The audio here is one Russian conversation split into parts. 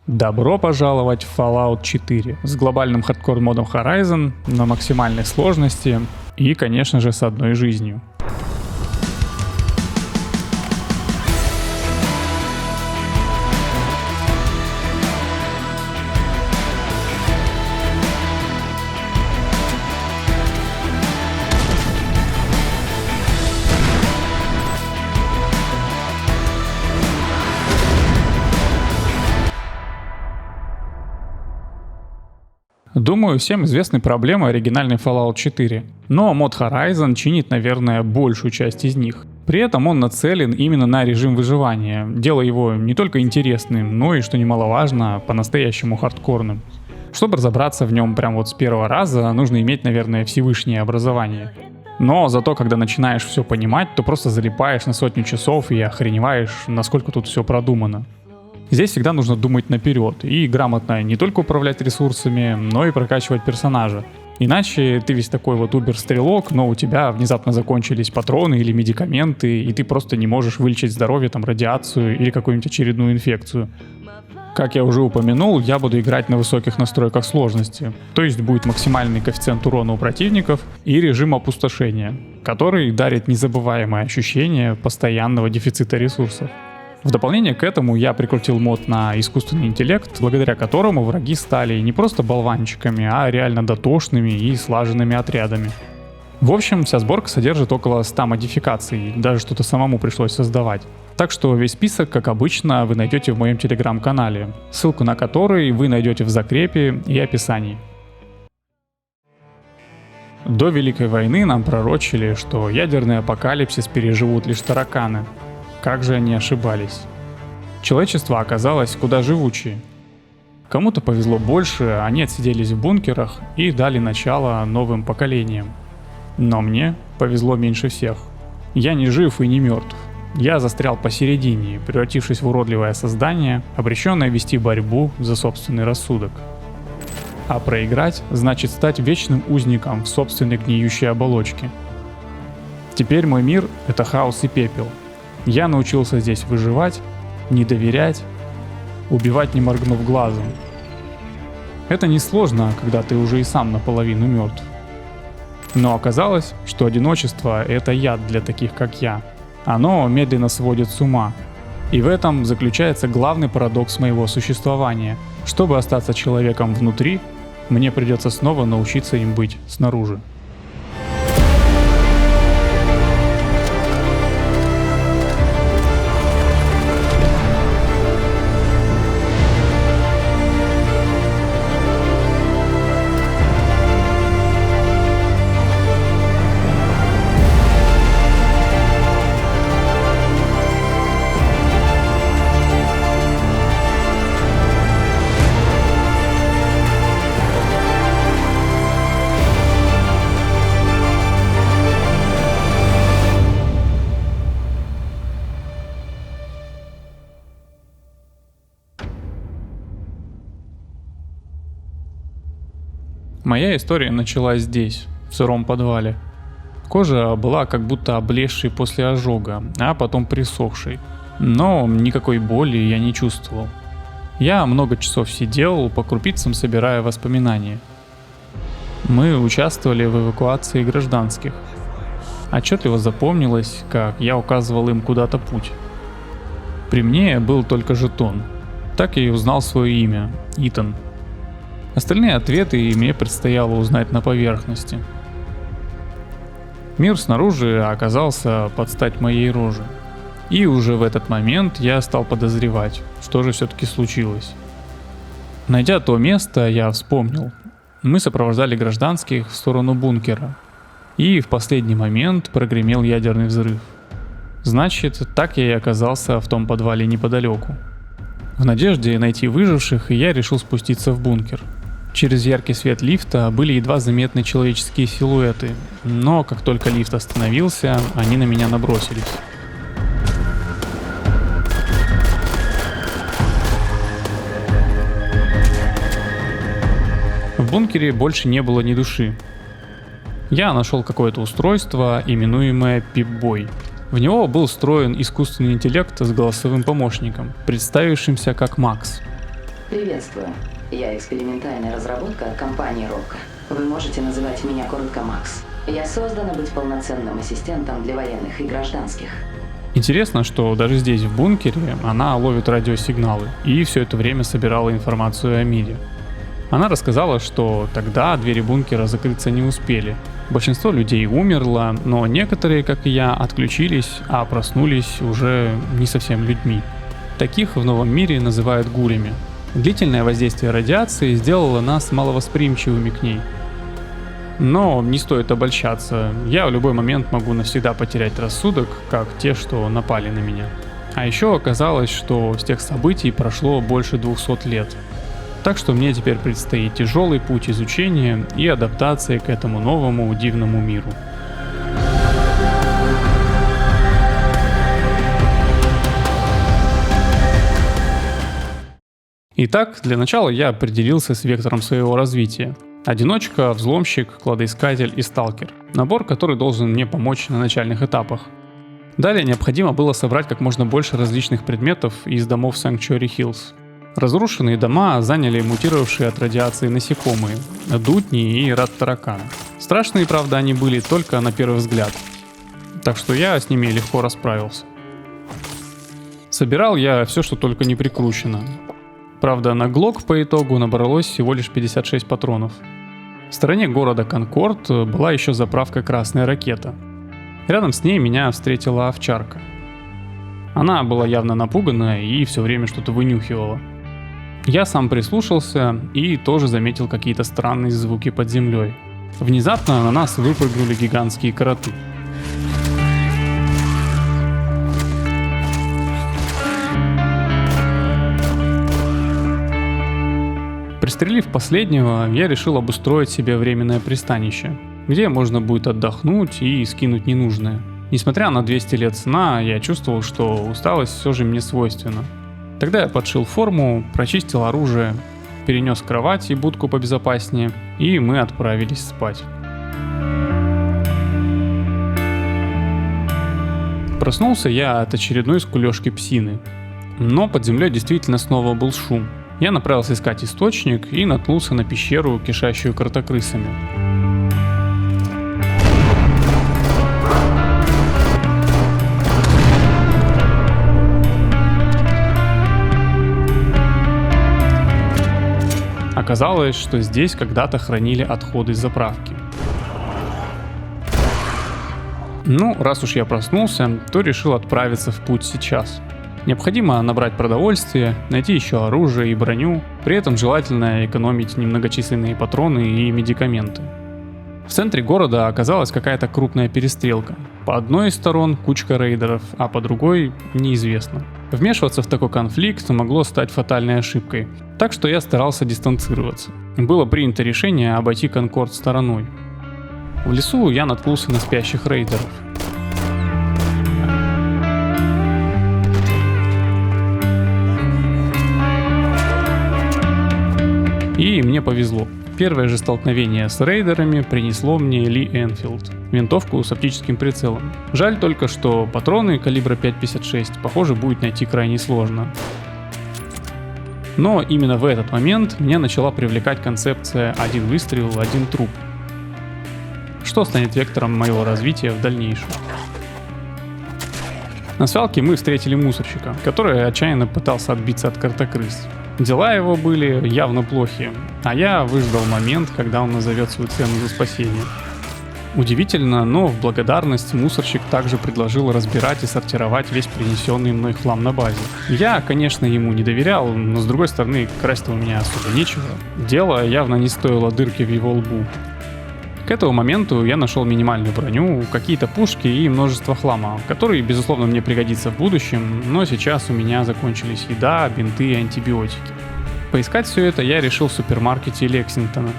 Добро пожаловать в Fallout 4 с глобальным хардкор-модом Horizon на максимальной сложности и, конечно же, с одной жизнью. Думаю, всем известны проблемы оригинальной Fallout 4, но мод Horizon чинит, наверное, большую часть из них. При этом он нацелен именно на режим выживания, делая его не только интересным, но и, что немаловажно, по-настоящему хардкорным. Чтобы разобраться в нем прям вот с первого раза, нужно иметь, наверное, всевышнее образование. Но зато, когда начинаешь все понимать, то просто залипаешь на сотню часов и охреневаешь, насколько тут все продумано. Здесь всегда нужно думать наперед и грамотно не только управлять ресурсами, но и прокачивать персонажа. Иначе ты весь такой вот убер-стрелок, но у тебя внезапно закончились патроны или медикаменты, и ты просто не можешь вылечить здоровье, там, радиацию или какую-нибудь очередную инфекцию. Как я уже упомянул, я буду играть на высоких настройках сложности, то есть будет максимальный коэффициент урона у противников и режим опустошения, который дарит незабываемое ощущение постоянного дефицита ресурсов. В дополнение к этому я прикрутил мод на искусственный интеллект, благодаря которому враги стали не просто болванчиками, а реально дотошными и слаженными отрядами. В общем, вся сборка содержит около 100 модификаций, даже что-то самому пришлось создавать. Так что весь список, как обычно, вы найдете в моем телеграм-канале, ссылку на который вы найдете в закрепе и описании. До Великой войны нам пророчили, что ядерный апокалипсис переживут лишь тараканы. Как же они ошибались. Человечество оказалось куда живучее. Кому-то повезло больше, они отсиделись в бункерах и дали начало новым поколениям. Но мне повезло меньше всех. Я не жив и не мертв. Я застрял посередине, превратившись в уродливое создание, обреченное вести борьбу за собственный рассудок. А проиграть значит стать вечным узником в собственной гниющей оболочке. Теперь мой мир — это хаос и пепел. Я научился здесь выживать, не доверять, убивать не моргнув глазом. Это несложно, когда ты уже и сам наполовину мертв. Но оказалось, что одиночество — это яд для таких, как я. Оно медленно сводит с ума. И в этом заключается главный парадокс моего существования. Чтобы остаться человеком внутри, мне придется снова научиться им быть снаружи. Моя история началась здесь, в сыром подвале. Кожа была как будто облезшей после ожога, а потом присохшей. Но никакой боли я не чувствовал. Я много часов сидел, по крупицам собирая воспоминания. Мы участвовали в эвакуации гражданских. Отчетливо запомнилось, как я указывал им куда-то путь. При мне был только жетон. Так я и узнал свое имя — Итан. Остальные ответы мне предстояло узнать на поверхности. Мир снаружи оказался под стать моей роже. И уже в этот момент я стал подозревать, что же все-таки случилось. Найдя то место, я вспомнил. Мы сопровождали гражданских в сторону бункера. И в последний момент прогремел ядерный взрыв. Значит, так я и оказался в том подвале неподалеку. В надежде найти выживших, я решил спуститься в бункер. Через яркий свет лифта были едва заметны человеческие силуэты, но как только лифт остановился, они на меня набросились. В бункере больше не было ни души. Я нашел какое-то устройство, именуемое Пип-Бой. В него был встроен искусственный интеллект с голосовым помощником, представившимся как Макс. Приветствую. Я экспериментальная разработка компании Рокко. Вы можете называть меня коротко Макс. Я создана быть полноценным ассистентом для военных и гражданских. Интересно, что даже здесь, в бункере, она ловит радиосигналы и все это время собирала информацию о мире. Она рассказала, что тогда двери бункера закрыться не успели. Большинство людей умерло, но некоторые, как и я, отключились, а проснулись уже не совсем людьми. Таких в новом мире называют гурями. Длительное воздействие радиации сделало нас маловосприимчивыми к ней. Но не стоит обольщаться, я в любой момент могу навсегда потерять рассудок, как те, что напали на меня. А еще оказалось, что с тех событий прошло больше 200 лет. Так что мне теперь предстоит тяжелый путь изучения и адаптации к этому новому дивному миру. Итак, для начала я определился с вектором своего развития. Одиночка, взломщик, кладоискатель и сталкер. Набор, который должен мне помочь на начальных этапах. Далее необходимо было собрать как можно больше различных предметов из домов Sanctuary Hills. Разрушенные дома заняли мутировавшие от радиации насекомые, дутни и рад-тараканы. Страшные, правда, они были только на первый взгляд. Так что я с ними легко расправился. Собирал я все, что только не прикручено. Правда, на Глок по итогу набралось всего лишь 56 патронов. В стороне города Конкорд была еще заправка «Красная ракета». Рядом с ней меня встретила овчарка. Она была явно напугана и все время что-то вынюхивала. Я сам прислушался и тоже заметил какие-то странные звуки под землей. Внезапно на нас выпрыгнули гигантские кроты. Пристрелив последнего, я решил обустроить себе временное пристанище, где можно будет отдохнуть и скинуть ненужное. Несмотря на 200 лет сна, я чувствовал, что усталость все же мне свойственна. Тогда я подшил форму, прочистил оружие, перенес кровать и будку побезопаснее, и мы отправились спать. Проснулся я от очередной скулёжки псины. Но под землей действительно снова был шум. Я направился искать источник и наткнулся на пещеру, кишащую кротокрысами. Оказалось, что здесь когда-то хранили отходы заправки. Ну, раз уж я проснулся, то решил отправиться в путь сейчас. Необходимо набрать продовольствие, найти еще оружие и броню, при этом желательно экономить немногочисленные патроны и медикаменты. В центре города оказалась какая-то крупная перестрелка. По одной из сторон кучка рейдеров, а по другой неизвестно. Вмешиваться в такой конфликт могло стать фатальной ошибкой, так что я старался дистанцироваться. Было принято решение обойти Конкорд стороной. В лесу я наткнулся на спящих рейдеров. И мне повезло. Первое же столкновение с рейдерами принесло мне Ли Энфилд, винтовку с оптическим прицелом. Жаль только, что патроны калибра 5.56, похоже, будет найти крайне сложно. Но именно в этот момент меня начала привлекать концепция «один выстрел, один труп», что станет вектором моего развития в дальнейшем. На свалке мы встретили мусорщика, который отчаянно пытался отбиться от кротокрыс. Дела его были явно плохи, а я выждал момент, когда он назовет свою цену за спасение. Удивительно, но в благодарность мусорщик также предложил разбирать и сортировать весь принесенный мной хлам на базе. Я, конечно, ему не доверял, но с другой стороны, красть-то у меня особо нечего. Дело явно не стоило дырки в его лбу. К этому моменту я нашел минимальную броню, какие-то пушки и множество хлама, который, безусловно, мне пригодится в будущем, но сейчас у меня закончились еда, бинты и антибиотики. Поискать все это я решил в супермаркете Лексингтона,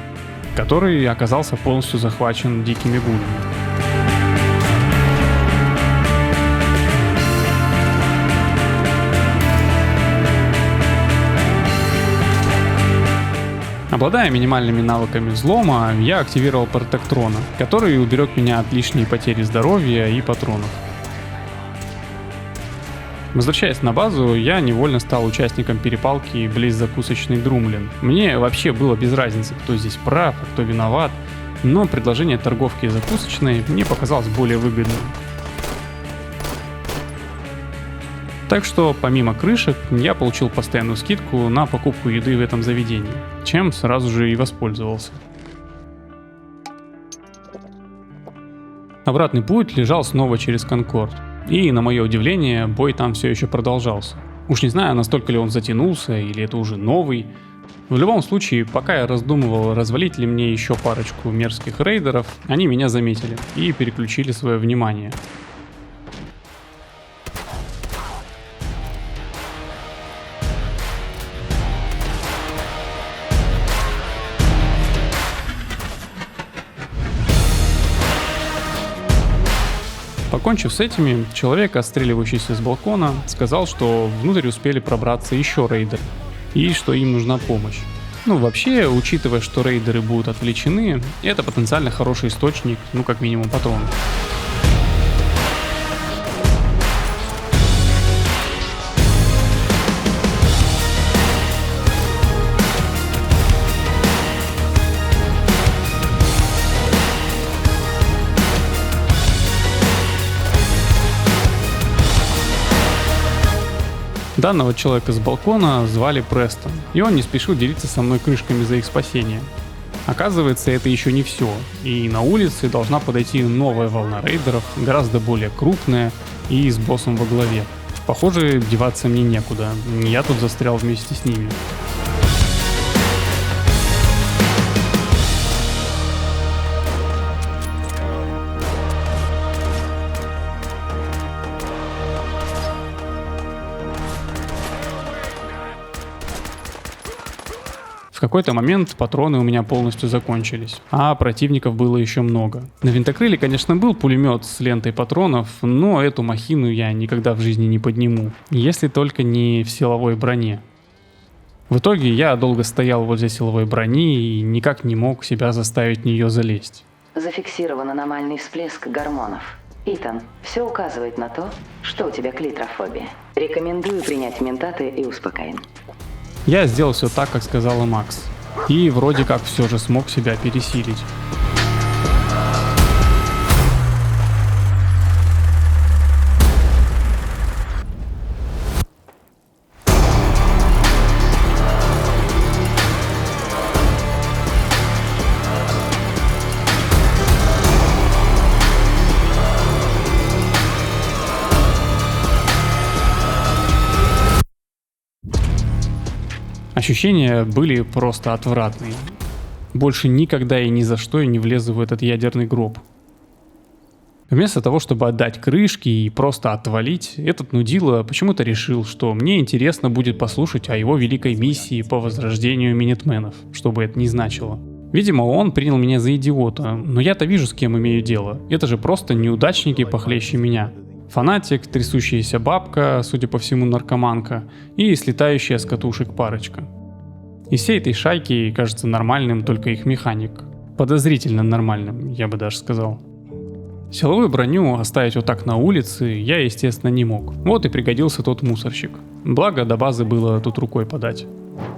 который оказался полностью захвачен дикими гулями. Обладая минимальными навыками взлома, я активировал протектрона, который уберег меня от лишней потери здоровья и патронов. Возвращаясь на базу, я невольно стал участником перепалки близ закусочной Друмлин. Мне вообще было без разницы, кто здесь прав, а кто виноват, но предложение торговки закусочной мне показалось более выгодным. Так что помимо крышек я получил постоянную скидку на покупку еды в этом заведении, чем сразу же и воспользовался. Обратный путь лежал снова через Конкорд, и на мое удивление бой там все еще продолжался. Уж не знаю, настолько ли он затянулся или это уже новый. В любом случае, пока я раздумывал, развалить ли мне еще парочку мерзких рейдеров, они меня заметили и переключили свое внимание. Покончив с этими, человек, отстреливающийся с балкона, сказал, что внутрь успели пробраться еще рейдеры, и что им нужна помощь. Ну вообще, учитывая, что рейдеры будут отвлечены, это потенциально хороший источник, ну как минимум патронов. Данного человека с балкона звали Престон, и он не спешил делиться со мной крышками за их спасение. Оказывается, это еще не все, и на улице должна подойти новая волна рейдеров, гораздо более крупная и с боссом во главе. Похоже, деваться мне некуда, я тут застрял вместе с ними. В какой-то момент патроны у меня полностью закончились, а противников было еще много. На винтокрыле, конечно, был пулемет с лентой патронов, но эту махину я никогда в жизни не подниму, если только не в силовой броне. В итоге я долго стоял возле силовой брони и никак не мог себя заставить в нее залезть. Зафиксирован аномальный всплеск гормонов. Итан, все указывает на то, что у тебя клитрофобия. Рекомендую принять ментаты и успокоен. Я сделал все так, как сказала Макс, и вроде как все же смог себя пересилить. Ощущения были просто отвратные. Больше никогда и ни за что я не влезу в этот ядерный гроб. Вместо того, чтобы отдать крышки и просто отвалить, этот нудило почему-то решил, что мне интересно будет послушать о его великой миссии по возрождению Минитменов, что бы это ни значило. Видимо, он принял меня за идиота, но я-то вижу, с кем имею дело. Это же просто неудачники похлеще меня. Фанатик, трясущаяся бабка, судя по всему наркоманка, и слетающая с катушек парочка. Из всей этой шайки кажется нормальным только их механик. Подозрительно нормальным, я бы даже сказал. Силовую броню оставить вот так на улице я, естественно, не мог. Вот и пригодился тот мусорщик. Благо, до базы было тут рукой подать.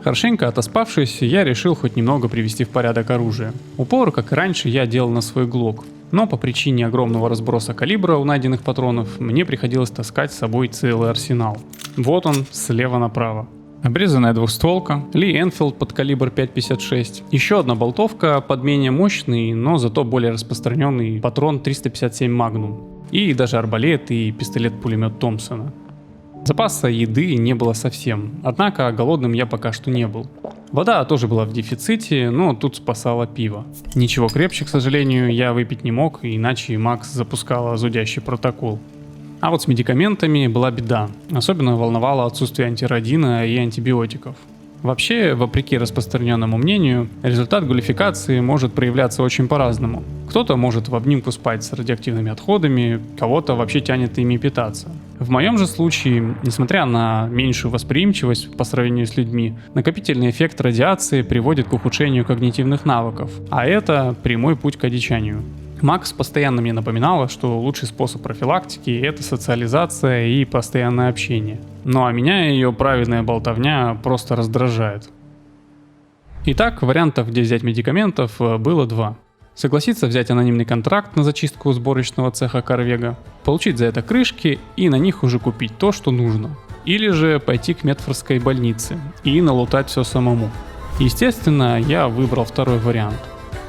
Хорошенько отоспавшись, я решил хоть немного привести в порядок оружие. Упор, как и раньше, я делал на свой глок. Но по причине огромного разброса калибра у найденных патронов, мне приходилось таскать с собой целый арсенал. Вот он, слева направо. Обрезанная двухстволка, Ли Энфилд под калибр 5.56, еще одна болтовка под менее мощный, но зато более распространенный патрон 357 Magnum, и даже арбалет и пистолет-пулемет Томпсона. Запаса еды не было совсем, однако голодным я пока что не был. Вода тоже была в дефиците, но тут спасало пиво. Ничего крепче, к сожалению, я выпить не мог, иначе Макс запускала зудящий протокол. А вот с медикаментами была беда, особенно волновало отсутствие антиродина и антибиотиков. Вообще, вопреки распространенному мнению, результат глюлификации может проявляться очень по-разному. Кто-то может в обнимку спать с радиоактивными отходами, кого-то вообще тянет ими питаться. В моем же случае, несмотря на меньшую восприимчивость по сравнению с людьми, накопительный эффект радиации приводит к ухудшению когнитивных навыков, а это прямой путь к одичанию. Макс постоянно мне напоминала, что лучший способ профилактики — это социализация и постоянное общение. Ну а меня ее праведная болтовня просто раздражает. Итак, вариантов, где взять медикаментов, было два. Согласиться взять анонимный контракт на зачистку сборочного цеха Корвега, получить за это крышки и на них уже купить то, что нужно. Или же пойти к Медфордской больнице и налутать все самому. Естественно, я выбрал второй вариант.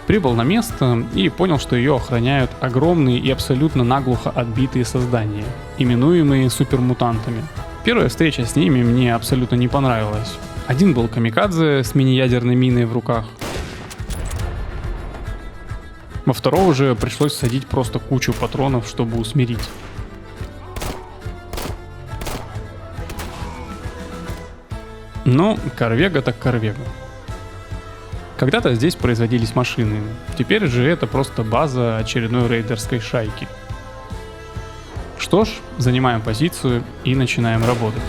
Прибыл на место и понял, что ее охраняют огромные и абсолютно наглухо отбитые создания, именуемые супермутантами. Первая встреча с ними мне абсолютно не понравилась. Один был камикадзе с мини-ядерной миной в руках. Во второго же пришлось садить просто кучу патронов, чтобы усмирить. Но Корвега так Корвега. Когда-то здесь производились машины, теперь же это просто база очередной рейдерской шайки. Что ж, занимаем позицию и начинаем работать.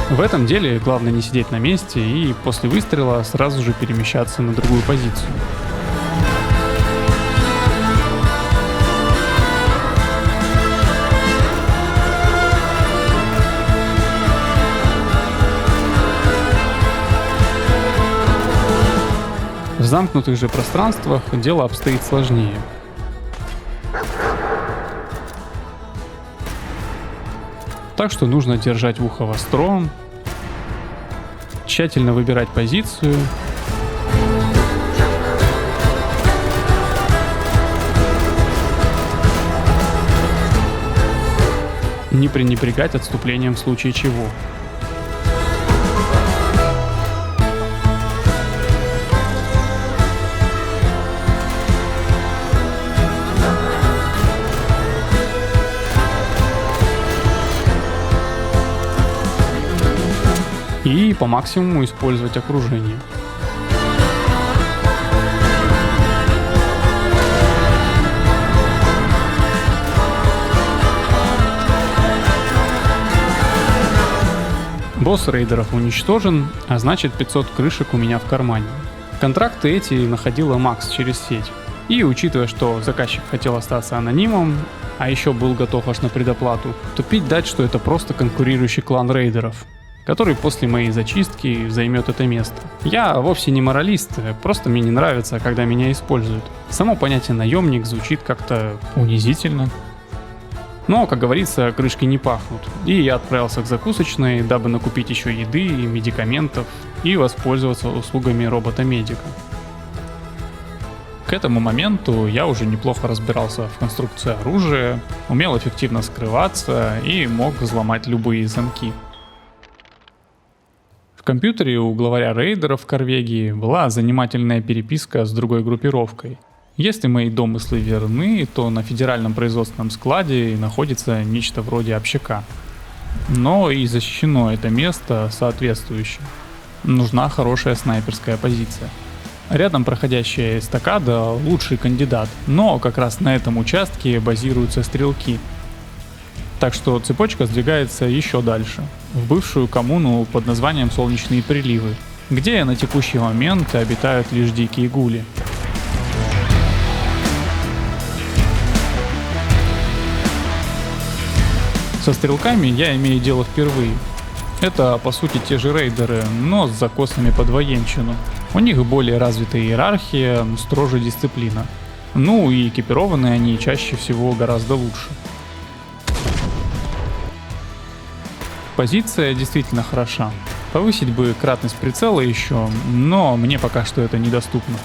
В этом деле главное не сидеть на месте и после выстрела сразу же перемещаться на другую позицию. В замкнутых же пространствах дело обстоит сложнее. Так что нужно держать ухо востро, тщательно выбирать позицию, не пренебрегать отступлением в случае чего. И по максимуму использовать окружение. Босс рейдеров уничтожен, а значит 500 крышек у меня в кармане. Контракты эти находила Макс через сеть. И учитывая, что заказчик хотел остаться анонимом, а еще был готов аж на предоплату, то пить дать, что это просто конкурирующий клан рейдеров, который после моей зачистки займет это место. Я вовсе не моралист, просто мне не нравится, когда меня используют. Само понятие наемник звучит как-то унизительно. Но, как говорится, крышки не пахнут. И я отправился к закусочной, дабы накупить еще еды и медикаментов и воспользоваться услугами робота-медика. К этому моменту я уже неплохо разбирался в конструкции оружия, умел эффективно скрываться и мог взломать любые замки. В компьютере у главаря рейдеров в Корвеге была занимательная переписка с другой группировкой. Если мои домыслы верны, то на федеральном производственном складе находится нечто вроде общака. Но и защищено это место соответствующе. Нужна хорошая снайперская позиция. Рядом проходящая эстакада — лучший кандидат, но как раз на этом участке базируются стрелки. Так что цепочка сдвигается еще дальше, в бывшую коммуну под названием Солнечные приливы, где на текущий момент обитают лишь дикие гули. Со стрелками я имею дело впервые. Это по сути те же рейдеры, но с закосами под военщину. У них более развитая иерархия, строже дисциплина. Ну и экипированы они чаще всего гораздо лучше. Позиция действительно хороша. Повысить бы кратность прицела еще, но мне пока что это недоступно.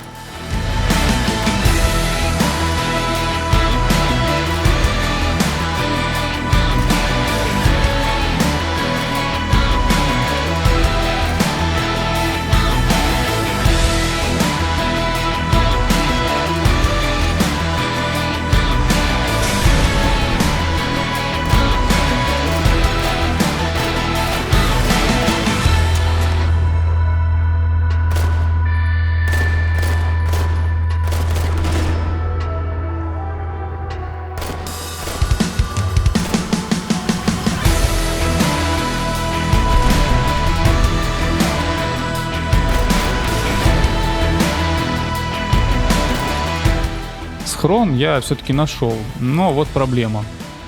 Схрон я все-таки нашел, но вот проблема.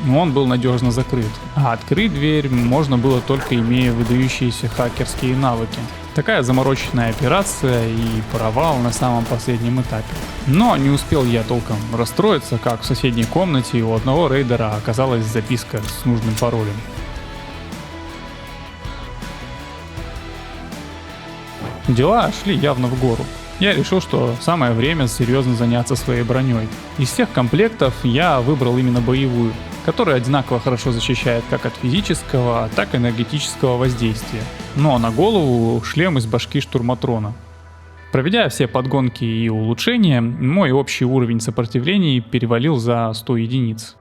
Он был надежно закрыт, а открыть дверь можно было только имея выдающиеся хакерские навыки. Такая замороченная операция и провал на самом последнем этапе. Но не успел я толком расстроиться, как в соседней комнате у одного рейдера оказалась записка с нужным паролем. Дела шли явно в гору. Я решил, что самое время серьезно заняться своей броней. Из всех комплектов я выбрал именно боевую, которая одинаково хорошо защищает как от физического, так и энергетического воздействия. Но на голову шлем из башки штурматрона. Проведя все подгонки и улучшения, мой общий уровень сопротивлений перевалил за 100 единиц.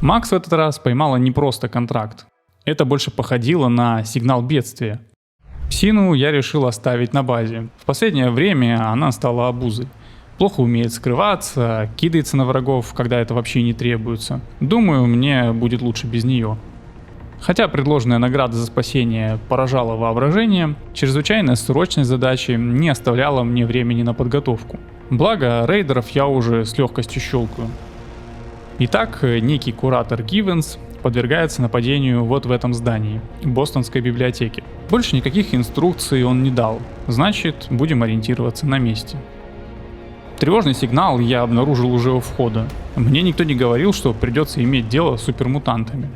Макс в этот раз поймала не просто контракт. Это больше походило на сигнал бедствия. Псину я решил оставить на базе. В последнее время она стала обузой. Плохо умеет скрываться, кидается на врагов, когда это вообще не требуется. Думаю, мне будет лучше без нее. Хотя предложенная награда за спасение поражала воображение, чрезвычайная срочность задачи не оставляла мне времени на подготовку. Благо, рейдеров я уже с легкостью щелкаю. Итак, некий куратор Гивенс подвергается нападению вот в этом здании, Бостонской библиотеки. Больше никаких инструкций он не дал, значит, будем ориентироваться на месте. Тревожный сигнал я обнаружил уже у входа. Мне никто не говорил, что придется иметь дело с супермутантами.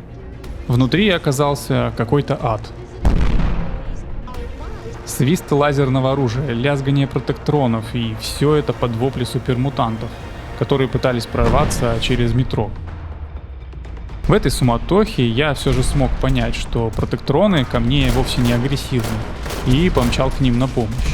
Внутри оказался какой-то ад. Свист лазерного оружия, лязгание протектронов и все это под вопли супермутантов, которые пытались прорваться через метро. В этой суматохе я все же смог понять, что протектроны ко мне вовсе не агрессивны, и помчал к ним на помощь.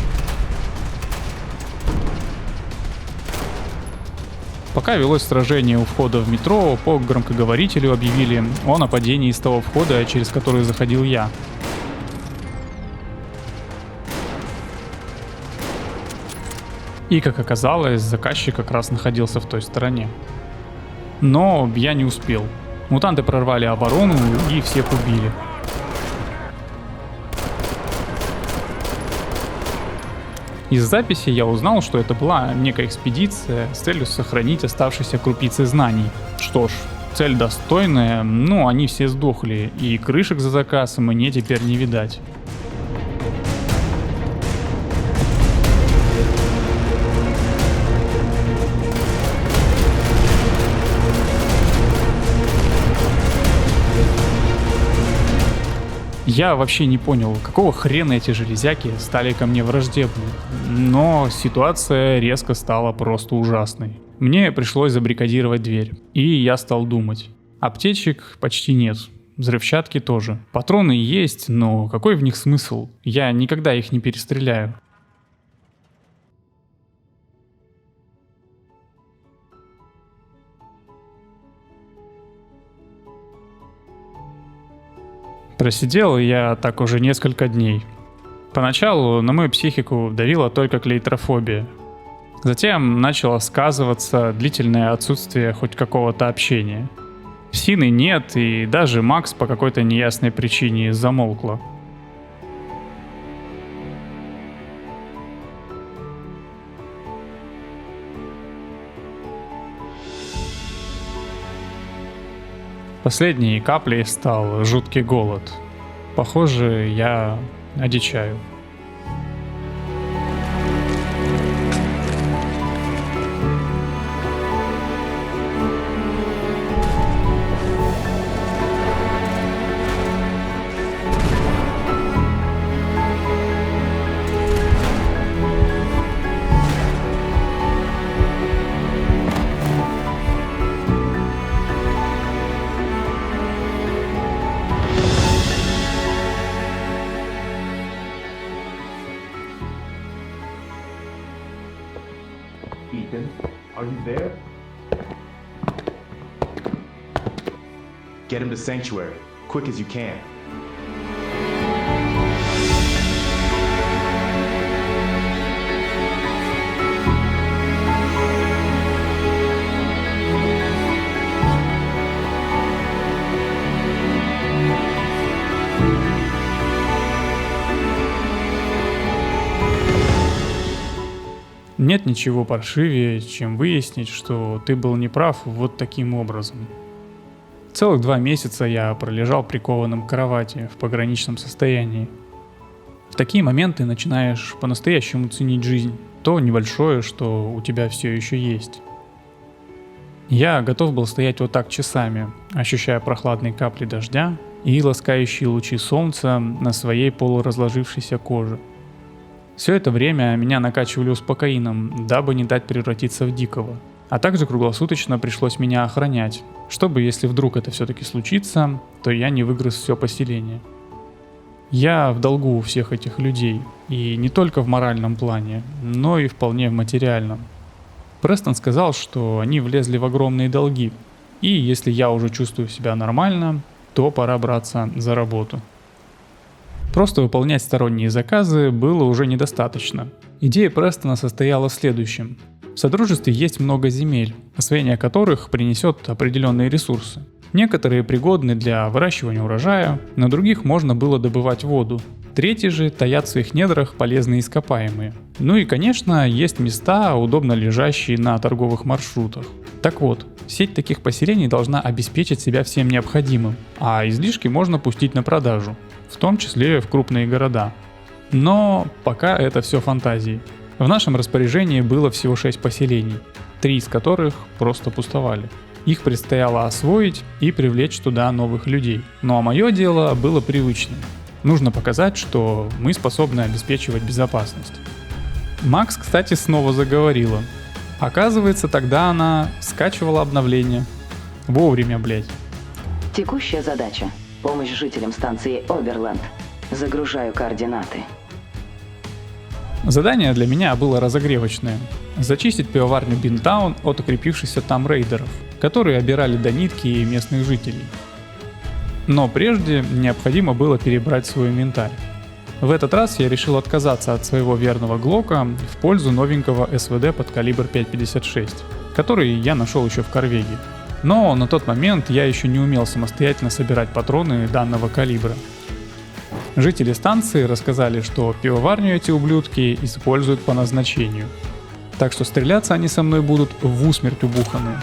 Пока велось сражение у входа в метро, по громкоговорителю объявили о нападении из того входа, через который заходил я. И, как оказалось, заказчик как раз находился в той стороне. Но я не успел. Мутанты прорвали оборону и всех убили. Из записи я узнал, что это была некая экспедиция с целью сохранить оставшиеся крупицы знаний. Что ж, цель достойная, но они все сдохли, и крышек за заказ мне теперь не видать. Я вообще не понял, какого хрена эти железяки стали ко мне враждебны, но ситуация резко стала просто ужасной. Мне пришлось забаррикадировать дверь, и я стал думать. Аптечек почти нет, взрывчатки тоже. Патроны есть, но какой в них смысл? Я никогда их не перестреляю. Просидел я так уже несколько дней. Поначалу на мою психику давила только клейтрофобия. Затем начало сказываться длительное отсутствие хоть какого-то общения. Псины нет, и даже Макс по какой-то неясной причине замолкла. Последней каплей стал жуткий голод. Похоже, я одичаю. Ethan, are you there? Get him to Sanctuary, quick as you can. Нет ничего паршивее, чем выяснить, что ты был неправ вот таким образом. Целых 2 месяца я пролежал прикованным к кровати в пограничном состоянии. В такие моменты начинаешь по-настоящему ценить жизнь, то небольшое, что у тебя все еще есть. Я готов был стоять вот так часами, ощущая прохладные капли дождя и ласкающие лучи солнца на своей полуразложившейся коже. Все это время меня накачивали успокоином, дабы не дать превратиться в дикого. А также круглосуточно пришлось меня охранять, чтобы, если вдруг это все-таки случится, то я не выгрыз все поселение. Я в долгу у всех этих людей, и не только в моральном плане, но и вполне в материальном. Престон сказал, что они влезли в огромные долги, и если я уже чувствую себя нормально, то пора браться за работу. Просто выполнять сторонние заказы было уже недостаточно. Идея Престона состояла в следующем. В Содружестве есть много земель, освоение которых принесет определенные ресурсы. Некоторые пригодны для выращивания урожая, на других можно было добывать воду. Третьи же таят в своих недрах полезные ископаемые. Ну и, конечно, есть места, удобно лежащие на торговых маршрутах. Так вот, сеть таких поселений должна обеспечить себя всем необходимым, а излишки можно пустить на продажу, в том числе в крупные города. Но пока это все фантазии. В нашем распоряжении было всего 6 поселений, 3 из которых просто пустовали. Их предстояло освоить и привлечь туда новых людей. Ну а мое дело было привычным. Нужно показать, что мы способны обеспечивать безопасность. Макс, кстати, снова заговорила. Оказывается, тогда она скачивала обновления. Вовремя, блять. Текущая задача. Помощь жителям станции Оберленд. Загружаю координаты. Задание для меня было разогревочное. Зачистить пивоварню Бинтаун от укрепившихся там рейдеров, которые обирали до нитки местных жителей. Но прежде необходимо было перебрать свой инвентарь. В этот раз я решил отказаться от своего верного Глока в пользу новенького СВД под калибр 5.56, который я нашел еще в Корвеге. Но на тот момент я еще не умел самостоятельно собирать патроны данного калибра. Жители станции рассказали, что пивоварню эти ублюдки используют по назначению. Так что стреляться они со мной будут в усмерть убуханные.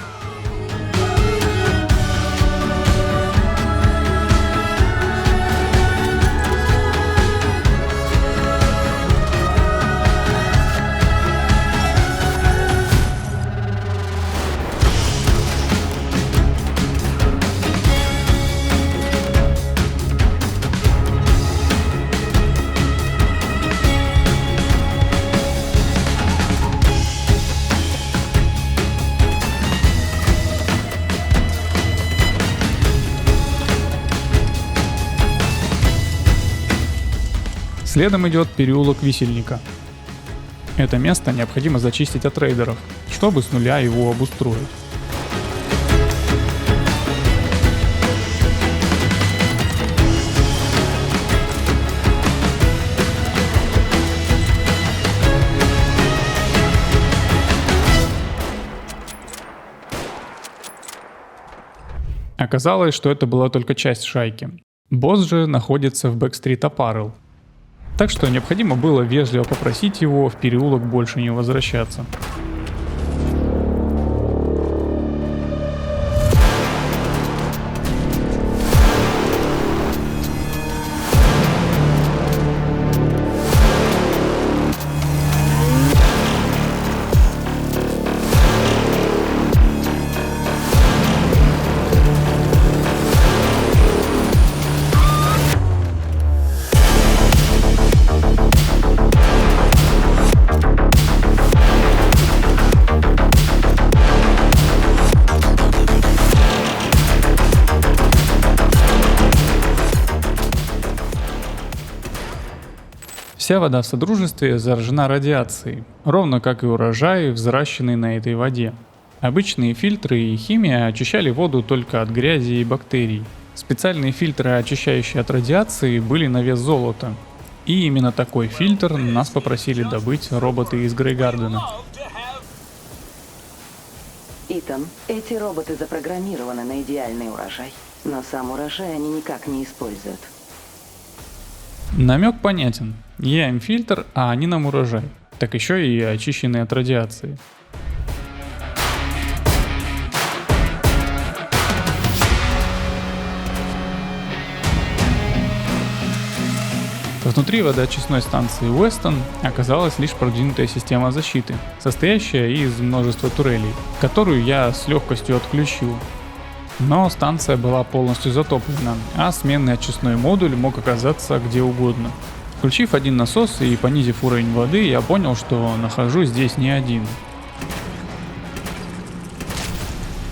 Следом идет переулок Висельника. Это место необходимо зачистить от рейдеров, чтобы с нуля его обустроить. Оказалось, что это была только часть шайки. Босс же находится в Backstreet Apparel. Так что необходимо было вежливо попросить его в переулок больше не возвращаться. Вся вода в Содружестве заражена радиацией, ровно как и урожай, взращенный на этой воде. Обычные фильтры и химия очищали воду только от грязи и бактерий. Специальные фильтры, очищающие от радиации, были на вес золота. И именно такой фильтр нас попросили добыть роботы из Грейгардена. Итан, эти роботы запрограммированы на идеальный урожай, но сам урожай они никак не используют. Намек понятен. Я им фильтр, а они нам урожай. так еще и очищенный от радиации. Внутри водоочистной станции Уэстон оказалась лишь продвинутая система защиты, состоящая из множества турелей, которую я с легкостью отключил. Но станция была полностью затоплена, а сменный очистной модуль мог оказаться где угодно. Включив один насос и понизив уровень воды, я понял, что нахожусь здесь не один.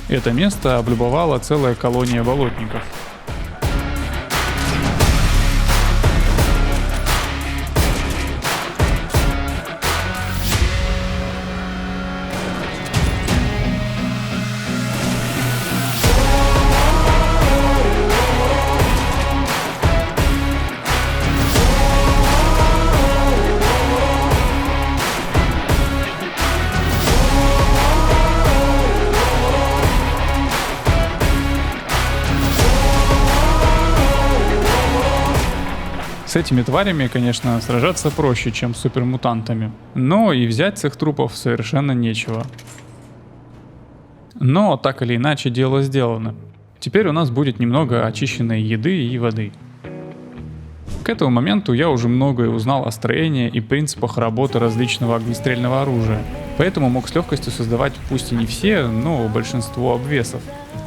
Это место облюбовала целая колония болотников. С этими тварями, конечно, сражаться проще, чем с супермутантами, но и взять с их трупов совершенно нечего. Но так или иначе дело сделано. Теперь у нас будет немного очищенной еды и воды. К этому моменту я уже многое узнал о строении и принципах работы различного огнестрельного оружия, поэтому мог с легкостью создавать пусть и не все, но большинство обвесов.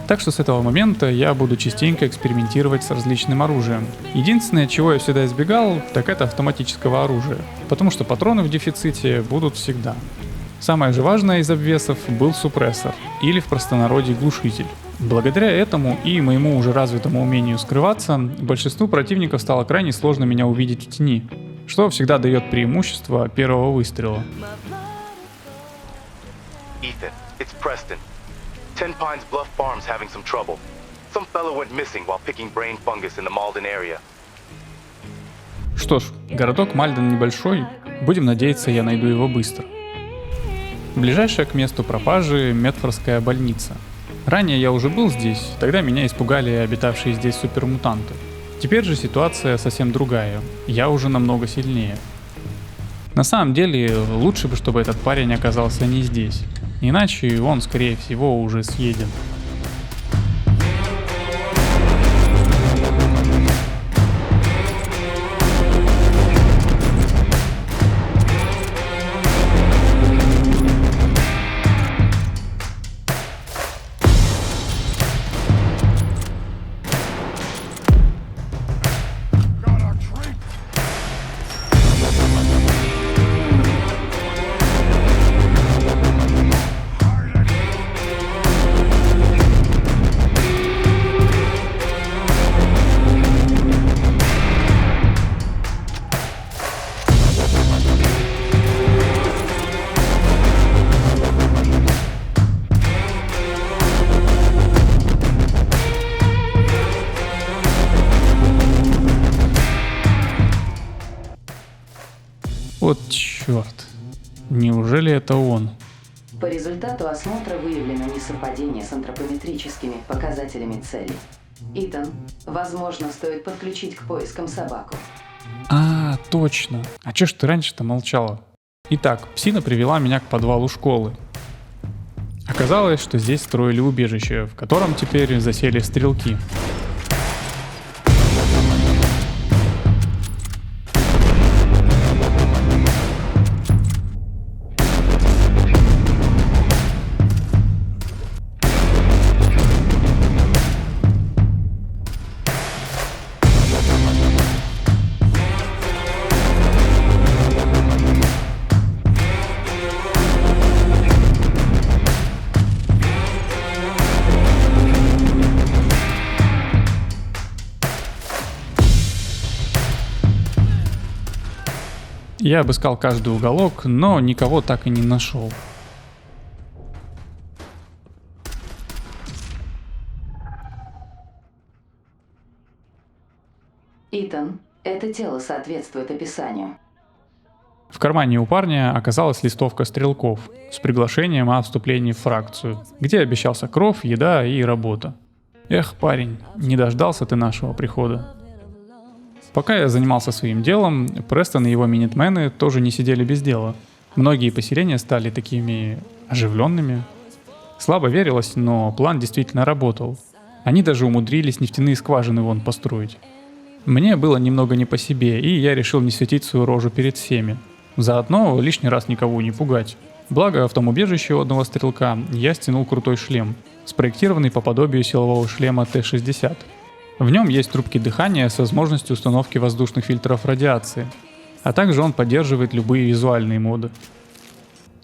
Так что с этого момента я буду частенько экспериментировать с различным оружием. Единственное, чего я всегда избегал, так это автоматического оружия, потому что патроны в дефиците будут всегда. Самое же важное из обвесов был супрессор, или в простонародье глушитель. Благодаря этому и моему уже развитому умению скрываться, большинству противников стало крайне сложно меня увидеть в тени, что всегда дает преимущество первого выстрела. Ethan, it's Preston. Ten Pines Bluff Farm's having some trouble. Some fellow went missing while picking brain fungus in the Malden area. Что ж, городок Мальден небольшой, будем надеяться, я найду его быстро. Ближайшая к месту пропажи — Медфордская больница. Ранее я уже был здесь, тогда меня испугали обитавшие здесь супермутанты. Теперь же ситуация совсем другая, я уже намного сильнее. На самом деле, лучше бы, чтобы этот парень оказался не здесь, иначе он, скорее всего, уже съеден. Вот черт. Неужели это он? По результату осмотра выявлено несовпадение с антропометрическими показателями цели. Итан, возможно, стоит подключить к поискам собаку. А, точно. А чё ж ты раньше-то молчала? Итак, псина привела меня к подвалу школы. Оказалось, что здесь строили убежище, в котором теперь засели стрелки. Я обыскал каждый уголок, но никого так и не нашел. Итан, это тело соответствует описанию. В кармане у парня оказалась листовка стрелков с приглашением о вступлении в фракцию, где обещался кров, еда и работа. Эх, парень, не дождался ты нашего прихода. Пока я занимался своим делом, Престон и его минитмены тоже не сидели без дела. Многие поселения стали такими оживленными. Слабо верилось, но план действительно работал. Они даже умудрились нефтяные скважины вон построить. Мне было немного не по себе, и я решил не светить свою рожу перед всеми. Заодно лишний раз никого не пугать. Благо, в том убежище у одного стрелка я стянул крутой шлем, спроектированный по подобию силового шлема Т-60. В нем есть трубки дыхания с возможностью установки воздушных фильтров радиации, а также он поддерживает любые визуальные моды.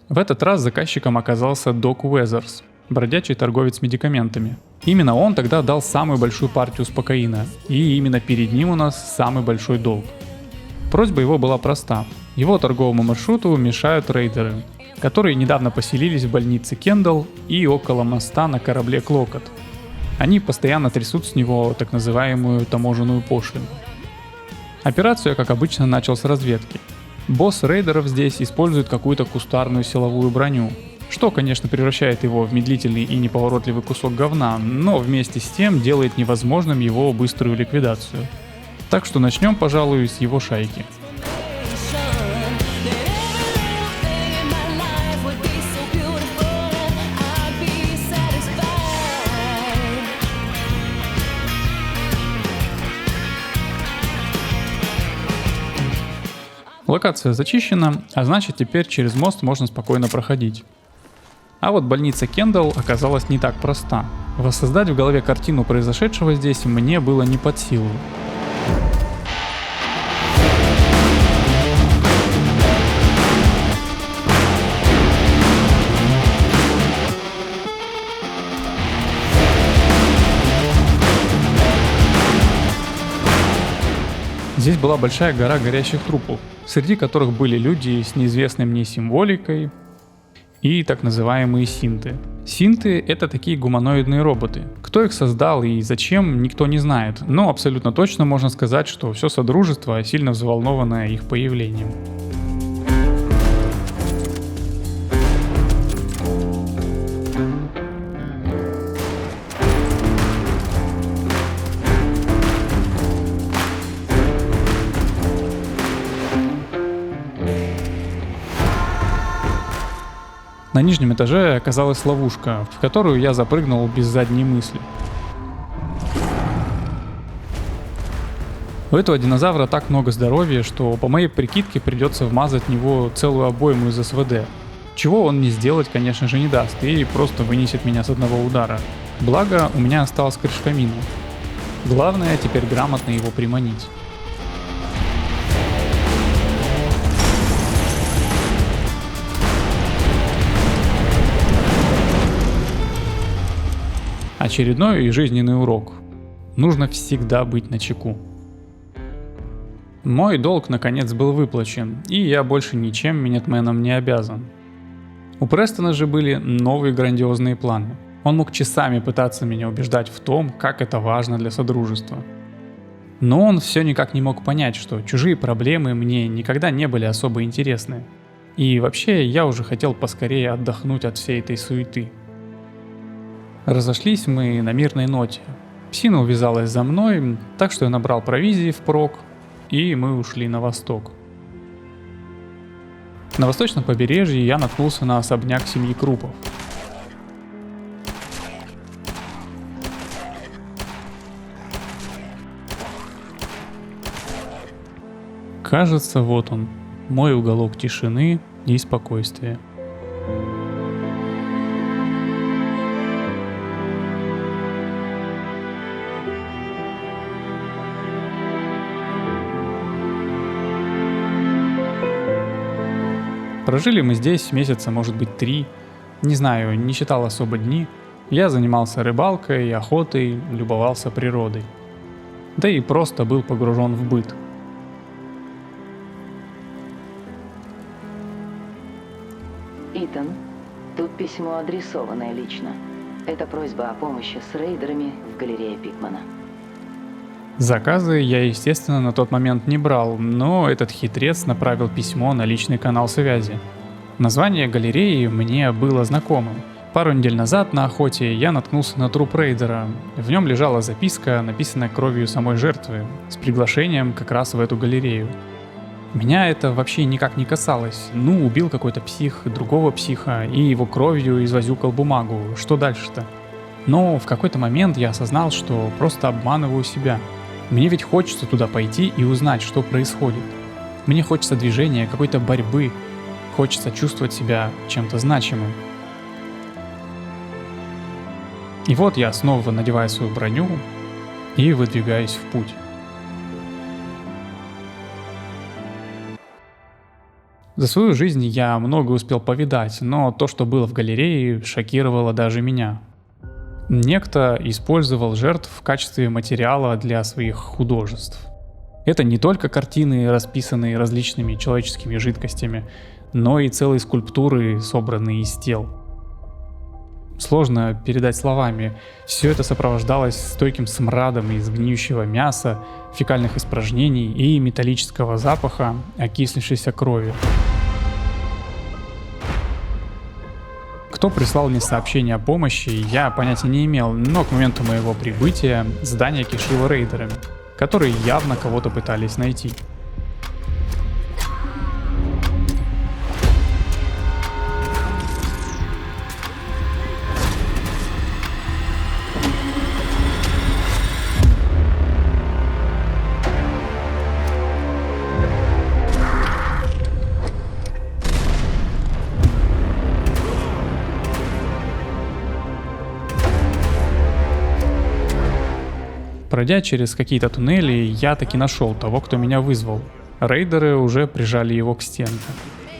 В этот раз заказчиком оказался Док Уэзерс, бродячий торговец медикаментами. Именно он тогда дал самую большую партию успокоина, и именно перед ним у нас самый большой долг. Просьба его была проста. Его торговому маршруту мешают рейдеры, которые недавно поселились в больнице Кендалл и около моста на корабле Клокот. Они постоянно трясут с него так называемую таможенную пошлину. Операцию я, как обычно, начал с разведки. Босс рейдеров здесь использует какую-то кустарную силовую броню, что, конечно, превращает его в медлительный и неповоротливый кусок говна, но вместе с тем делает невозможным его быструю ликвидацию. Так что начнем, пожалуй, с его шайки. Локация зачищена, а значит теперь через мост можно спокойно проходить. А вот больница Кендалл оказалась не так проста. Воссоздать в голове картину произошедшего здесь мне было не под силу. Здесь была большая гора горящих трупов, среди которых были люди с неизвестной мне символикой и так называемые синты. Синты — это такие гуманоидные роботы. Кто их создал и зачем, никто не знает, но абсолютно точно можно сказать, что все Содружество сильно взволновано их появлением. На нижнем этаже оказалась ловушка, в которую я запрыгнул без задней мысли. У этого динозавра так много здоровья, что по моей прикидке придется вмазать в него целую обойму из СВД. Чего он мне сделать, конечно же, не даст и просто вынесет меня с одного удара. Благо, у меня осталась крышка мины. Главное теперь грамотно его приманить. Очередной жизненный урок. Нужно всегда быть начеку. Мой долг наконец был выплачен, и я больше ничем Минитменам не обязан. У Престона же были новые грандиозные планы. Он мог часами пытаться меня убеждать в том, как это важно для Содружества. Но он все никак не мог понять, что чужие проблемы мне никогда не были особо интересны. И вообще я уже хотел поскорее отдохнуть от всей этой суеты. Разошлись мы на мирной ноте. Псина увязалась за мной, так что я набрал провизии впрок, и мы ушли на восток. На восточном побережье я наткнулся на особняк семьи Крупов. Кажется, вот он, мой уголок тишины и спокойствия. Прожили мы здесь месяца, может быть, 3. Не знаю, не считал особо дни. Я занимался рыбалкой, охотой, любовался природой. Да и просто был погружен в быт. Итан, тут письмо, адресованное лично. Это просьба о помощи с рейдерами в галерее Пикмана. Заказы я, естественно, на тот момент не брал, но этот хитрец направил письмо на личный канал связи. Название галереи мне было знакомым. Пару недель назад на охоте я наткнулся на труп рейдера. В нем лежала записка, написанная кровью самой жертвы, с приглашением как раз в эту галерею. Меня это вообще никак не касалось. Ну, убил какой-то псих другого психа и его кровью извозюкал бумагу. Что дальше-то? Но в какой-то момент я осознал, что просто обманываю себя. Мне ведь хочется туда пойти и узнать, что происходит. Мне хочется движения, какой-то борьбы. Хочется чувствовать себя чем-то значимым. И вот я снова надеваю свою броню и выдвигаюсь в путь. За свою жизнь я много успел повидать, но то, что было в галерее, шокировало даже меня. Некто использовал жертв в качестве материала для своих художеств. Это не только картины, расписанные различными человеческими жидкостями, но и целые скульптуры, собранные из тел. Сложно передать словами. Все это сопровождалось стойким смрадом из гниющего мяса, фекальных испражнений и металлического запаха окислившейся крови. Кто прислал мне сообщение о помощи, я понятия не имел, но к моменту моего прибытия здание кишило рейдерами, которые явно кого-то пытались найти. Пройдя через какие-то туннели, я таки нашел того, кто меня вызвал. Рейдеры уже прижали его к стенке.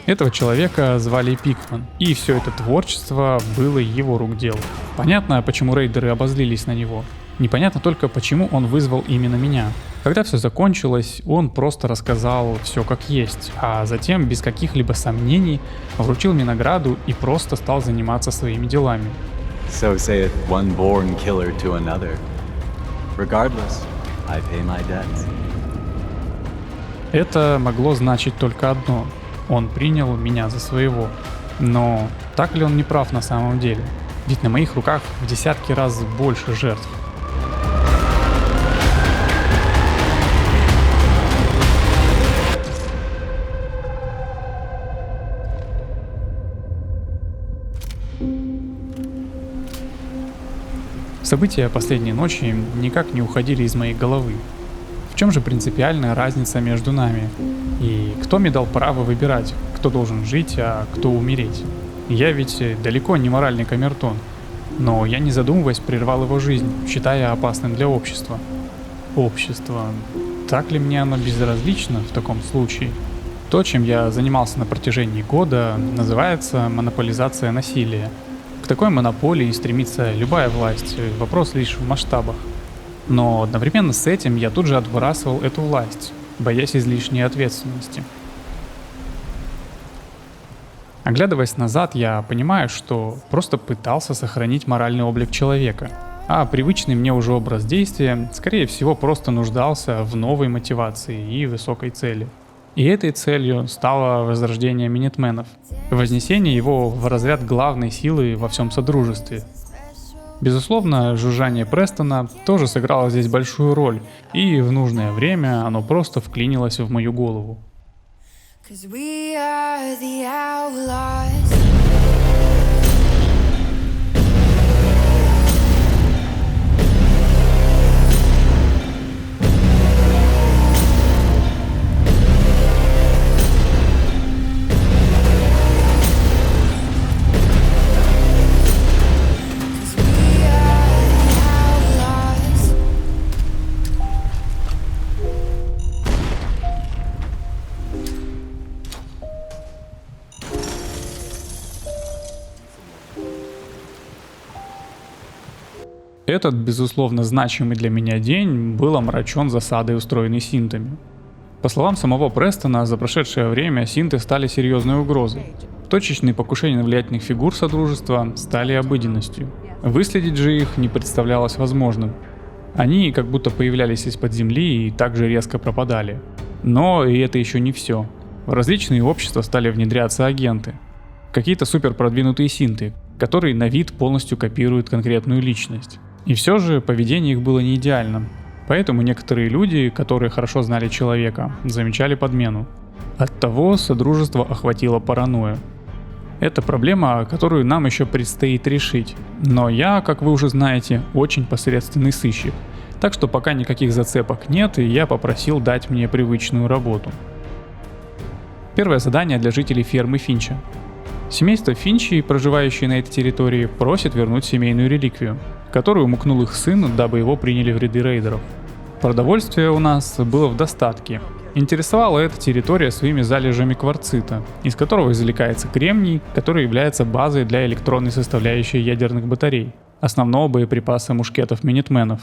Этого человека звали Пикман, и все это творчество было его рук делом. Понятно, почему рейдеры обозлились на него. Непонятно только, почему он вызвал именно меня. Когда все закончилось, он просто рассказал все как есть, а затем без каких-либо сомнений вручил мне награду и просто стал заниматься своими делами. So saith one born killer to another. Regardless, I pay my debts. Это могло значить только одно. Он принял меня за своего. Но так ли он не прав на самом деле? Ведь на моих руках в десятки раз больше жертв. События последней ночи никак не уходили из моей головы. В чем же принципиальная разница между нами? И кто мне дал право выбирать, кто должен жить, а кто умереть? Я ведь далеко не моральный камертон, но я не задумываясь прервал его жизнь, считая опасным для общества. Общество. Так ли мне оно безразлично в таком случае? То, чем я занимался на протяжении года, называется монополизация насилия. К такой монополии стремится любая власть, вопрос лишь в масштабах. Но одновременно с этим я тут же отбрасывал эту власть, боясь излишней ответственности. Оглядываясь назад, я понимаю, что просто пытался сохранить моральный облик человека, а привычный мне уже образ действия, скорее всего, просто нуждался в новой мотивации и высокой цели. И этой целью стало возрождение Минитменов, вознесение его в разряд главной силы во всем Содружестве. Безусловно, жужжание Престона тоже сыграло здесь большую роль, и в нужное время оно просто вклинилось в мою голову. Этот, безусловно, значимый для меня день был омрачен засадой, устроенной синтами. По словам самого Престона, за прошедшее время синты стали серьезной угрозой. Точечные покушения на влиятельных фигур Содружества стали обыденностью. Выследить же их не представлялось возможным. Они как будто появлялись из-под земли и также резко пропадали. Но и это еще не все. В различные общества стали внедряться агенты. Какие-то суперпродвинутые синты, которые на вид полностью копируют конкретную личность. И все же поведение их было не идеальным. Поэтому некоторые люди, которые хорошо знали человека, замечали подмену. Оттого Содружество охватило паранойя. Это проблема, которую нам еще предстоит решить. Но я, как вы уже знаете, очень посредственный сыщик. Так что пока никаких зацепок нет, и я попросил дать мне привычную работу. Первое задание для жителей фермы Финча. Семейство Финчи, проживающее на этой территории, просит вернуть семейную реликвию, которую умыкнул их сын, дабы его приняли в ряды рейдеров. Продовольствия у нас было в достатке. Интересовала эта территория своими залежами кварцита, из которого извлекается кремний, который является базой для электронной составляющей ядерных батарей, основного боеприпаса мушкетов минитменов.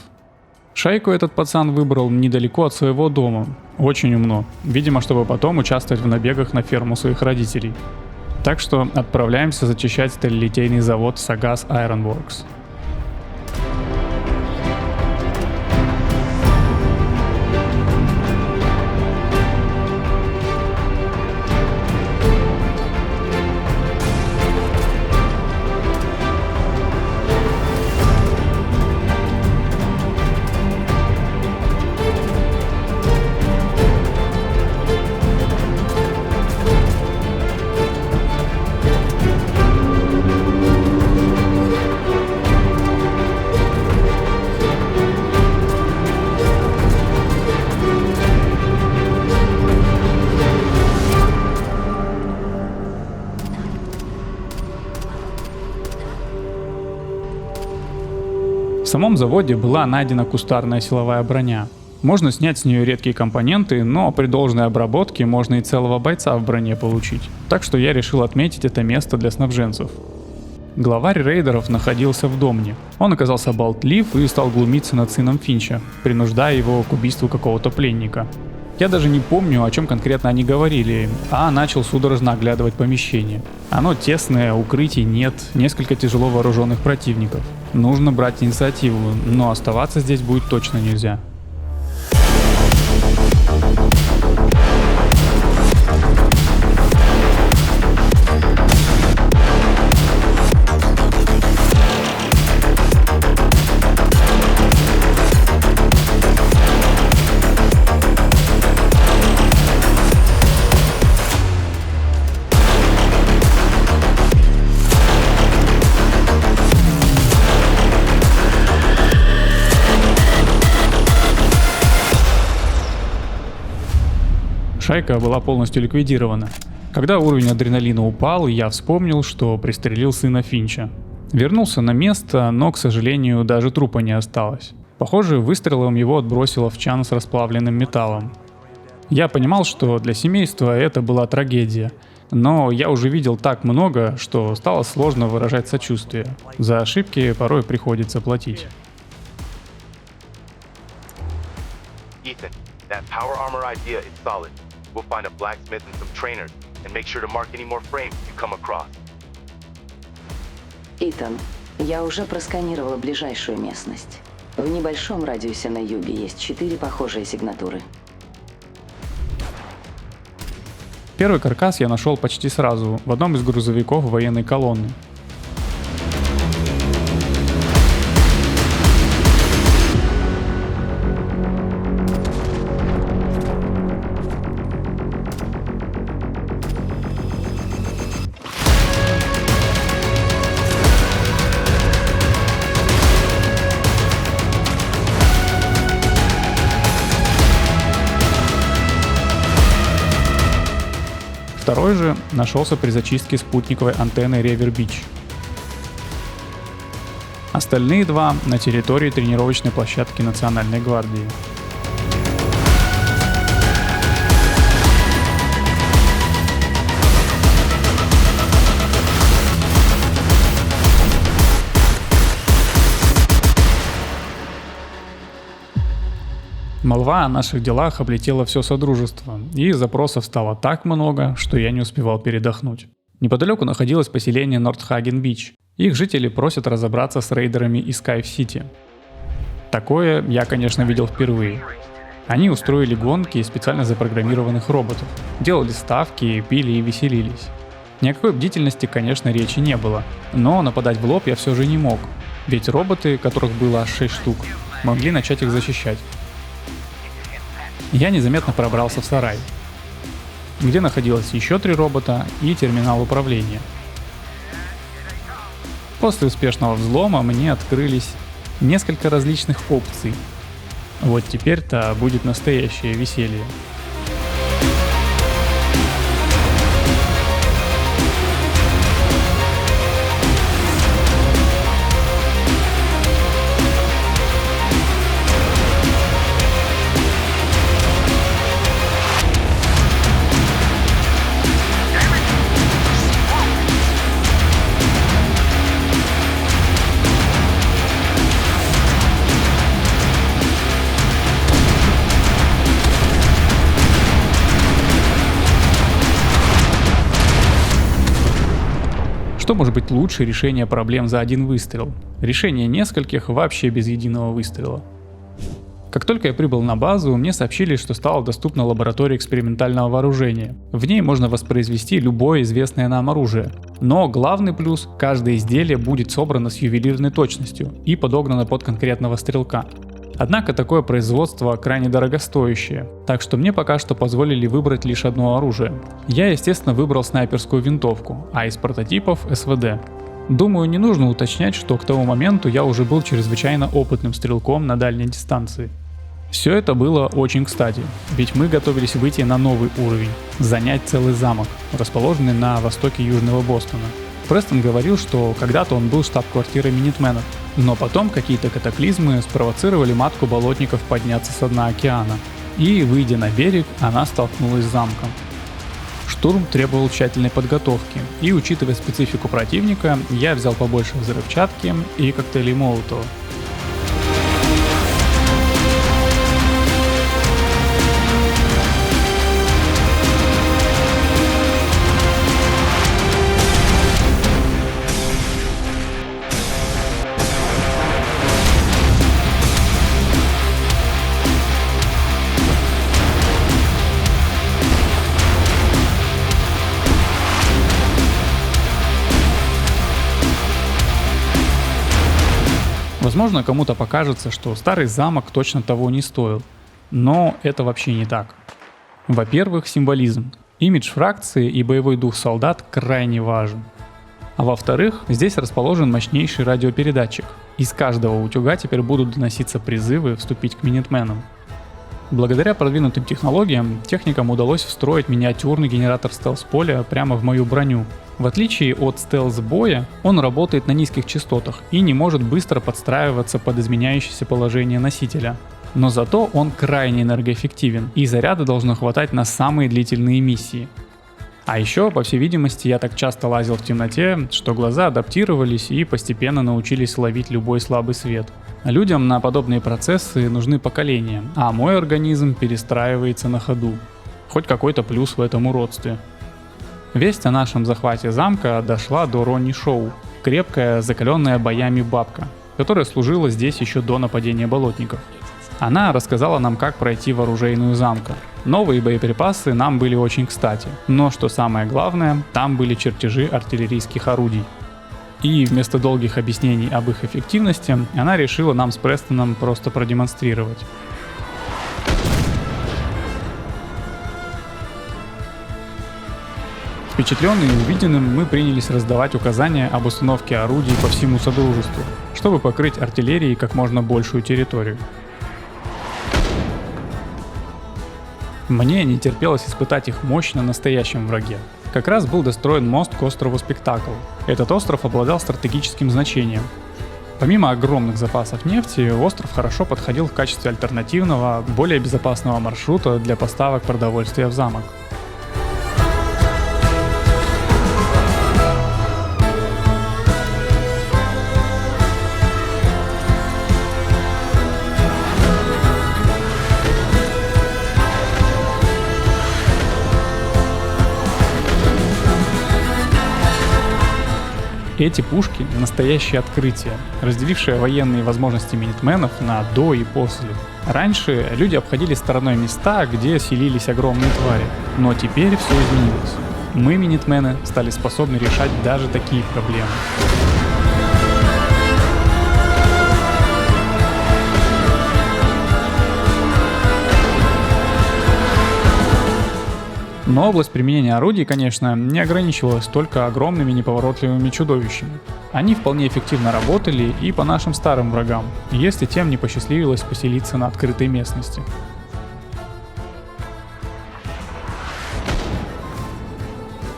Шайку этот пацан выбрал недалеко от своего дома, очень умно, видимо, чтобы потом участвовать в набегах на ферму своих родителей. Так что отправляемся зачищать сталелитейный завод Sagas Iron Works. В самом заводе была найдена кустарная силовая броня. Можно снять с нее редкие компоненты, но при должной обработке можно и целого бойца в броне получить. Так что я решил отметить это место для снабженцев. Главарь рейдеров находился в Домне. Он оказался болтлив и стал глумиться над сыном Финча, принуждая его к убийству какого-то пленника. Я даже не помню, о чем конкретно они говорили, а начал судорожно оглядывать помещение. Оно тесное, укрытий нет, несколько тяжело вооруженных противников. Нужно брать инициативу, но оставаться здесь будет точно нельзя. Шайка была полностью ликвидирована. Когда уровень адреналина упал, я вспомнил, что пристрелил сына Финча. Вернулся на место, но, к сожалению, даже трупа не осталось. Похоже, выстрелом его отбросило в чан с расплавленным металлом. Я понимал, что для семейства это была трагедия, но я уже видел так много, что стало сложно выражать сочувствие. За ошибки порой приходится платить. Ethan, that power armor idea is solid. We'll find a blacksmith and some trainers, and make sure to mark any more frames you come across. Итан, я уже просканировала ближайшую местность. В небольшом радиусе на юге есть 4 похожие сигнатуры. Первый каркас я нашел почти сразу, в одном из грузовиков военной колонны. Второй же нашелся при зачистке спутниковой антенны Ревер Бич. Остальные два на территории тренировочной площадки Национальной гвардии. Молва о наших делах облетела все Содружество, и запросов стало так много, что я не успевал передохнуть. Неподалеку находилось поселение Нортхаген-Бич. Их жители просят разобраться с рейдерами из Скайф-Сити. Такое я, конечно, видел впервые. Они устроили гонки из специально запрограммированных роботов, делали ставки, пили и веселились. Ни о какой бдительности, конечно, речи не было, но нападать в лоб я все же не мог, ведь роботы, которых было аж 6 штук, могли начать их защищать. Я незаметно пробрался в сарай. где находилось еще 3 робота и терминал управления. После успешного взлома мне открылись несколько различных опций. Вот теперь-то будет настоящее веселье. Что может быть лучше решения проблем за один выстрел? Решение нескольких вообще без единого выстрела. Как только я прибыл на базу, мне сообщили, что стала доступна лаборатория экспериментального вооружения. В ней можно воспроизвести любое известное нам оружие. Но главный плюс – каждое изделие будет собрано с ювелирной точностью и подогнано под конкретного стрелка. Однако такое производство крайне дорогостоящее, так что мне пока что позволили выбрать лишь одно оружие. Я, естественно, выбрал снайперскую винтовку, а из прототипов СВД. Думаю, не нужно уточнять, что к тому моменту я уже был чрезвычайно опытным стрелком на дальней дистанции. Все это было очень кстати, ведь мы готовились выйти на новый уровень, занять целый замок, расположенный на востоке Южного Бостона. Престон говорил, что когда-то он был штаб-квартирой Минитменов, но потом какие-то катаклизмы спровоцировали матку болотников подняться со дна океана, и, выйдя на берег, она столкнулась с замком. Штурм требовал тщательной подготовки, и, учитывая специфику противника, я взял побольше взрывчатки и коктейлей Молотова. Возможно, кому-то покажется, что старый замок точно того не стоил, но это вообще не так. Во-первых, символизм. Имидж фракции и боевой дух солдат крайне важен. А во-вторых, здесь расположен мощнейший радиопередатчик. Из каждого утюга теперь будут доноситься призывы вступить к Минитменам. Благодаря продвинутым технологиям, техникам удалось встроить миниатюрный генератор стелс-поля прямо в мою броню. В отличие от стелс-боя, он работает на низких частотах и не может быстро подстраиваться под изменяющееся положение носителя. Но зато он крайне энергоэффективен, и заряда должно хватать на самые длительные миссии. А еще, по всей видимости, я так часто лазил в темноте, что глаза адаптировались и постепенно научились ловить любой слабый свет. Людям на подобные процессы нужны поколения, а мой организм перестраивается на ходу. Хоть какой-то плюс в этом уродстве. Весть о нашем захвате замка дошла до Ронни Шоу, крепкая, закаленная боями бабка, которая служила здесь еще до нападения болотников. Она рассказала нам, как пройти в оружейную замка. Новые боеприпасы нам были очень кстати, но что самое главное, там были чертежи артиллерийских орудий. И вместо долгих объяснений об их эффективности, она решила нам с Престоном просто продемонстрировать. Впечатленные увиденным, мы принялись раздавать указания об установке орудий по всему Содружеству, чтобы покрыть артиллерией как можно большую территорию. Мне не терпелось испытать их мощь на настоящем враге. Как раз был достроен мост к острову Спектакл. Этот остров обладал стратегическим значением. Помимо огромных запасов нефти, остров хорошо подходил в качестве альтернативного, более безопасного маршрута для поставок продовольствия в замок. Эти пушки – настоящее открытие, разделившее военные возможности Минитменов на до и после. Раньше люди обходили стороной места, где селились огромные твари, но теперь все изменилось. Мы, Минитмены, стали способны решать даже такие проблемы. Но область применения орудий, конечно, не ограничивалась только огромными неповоротливыми чудовищами. Они вполне эффективно работали и по нашим старым врагам, если тем не посчастливилось поселиться на открытой местности.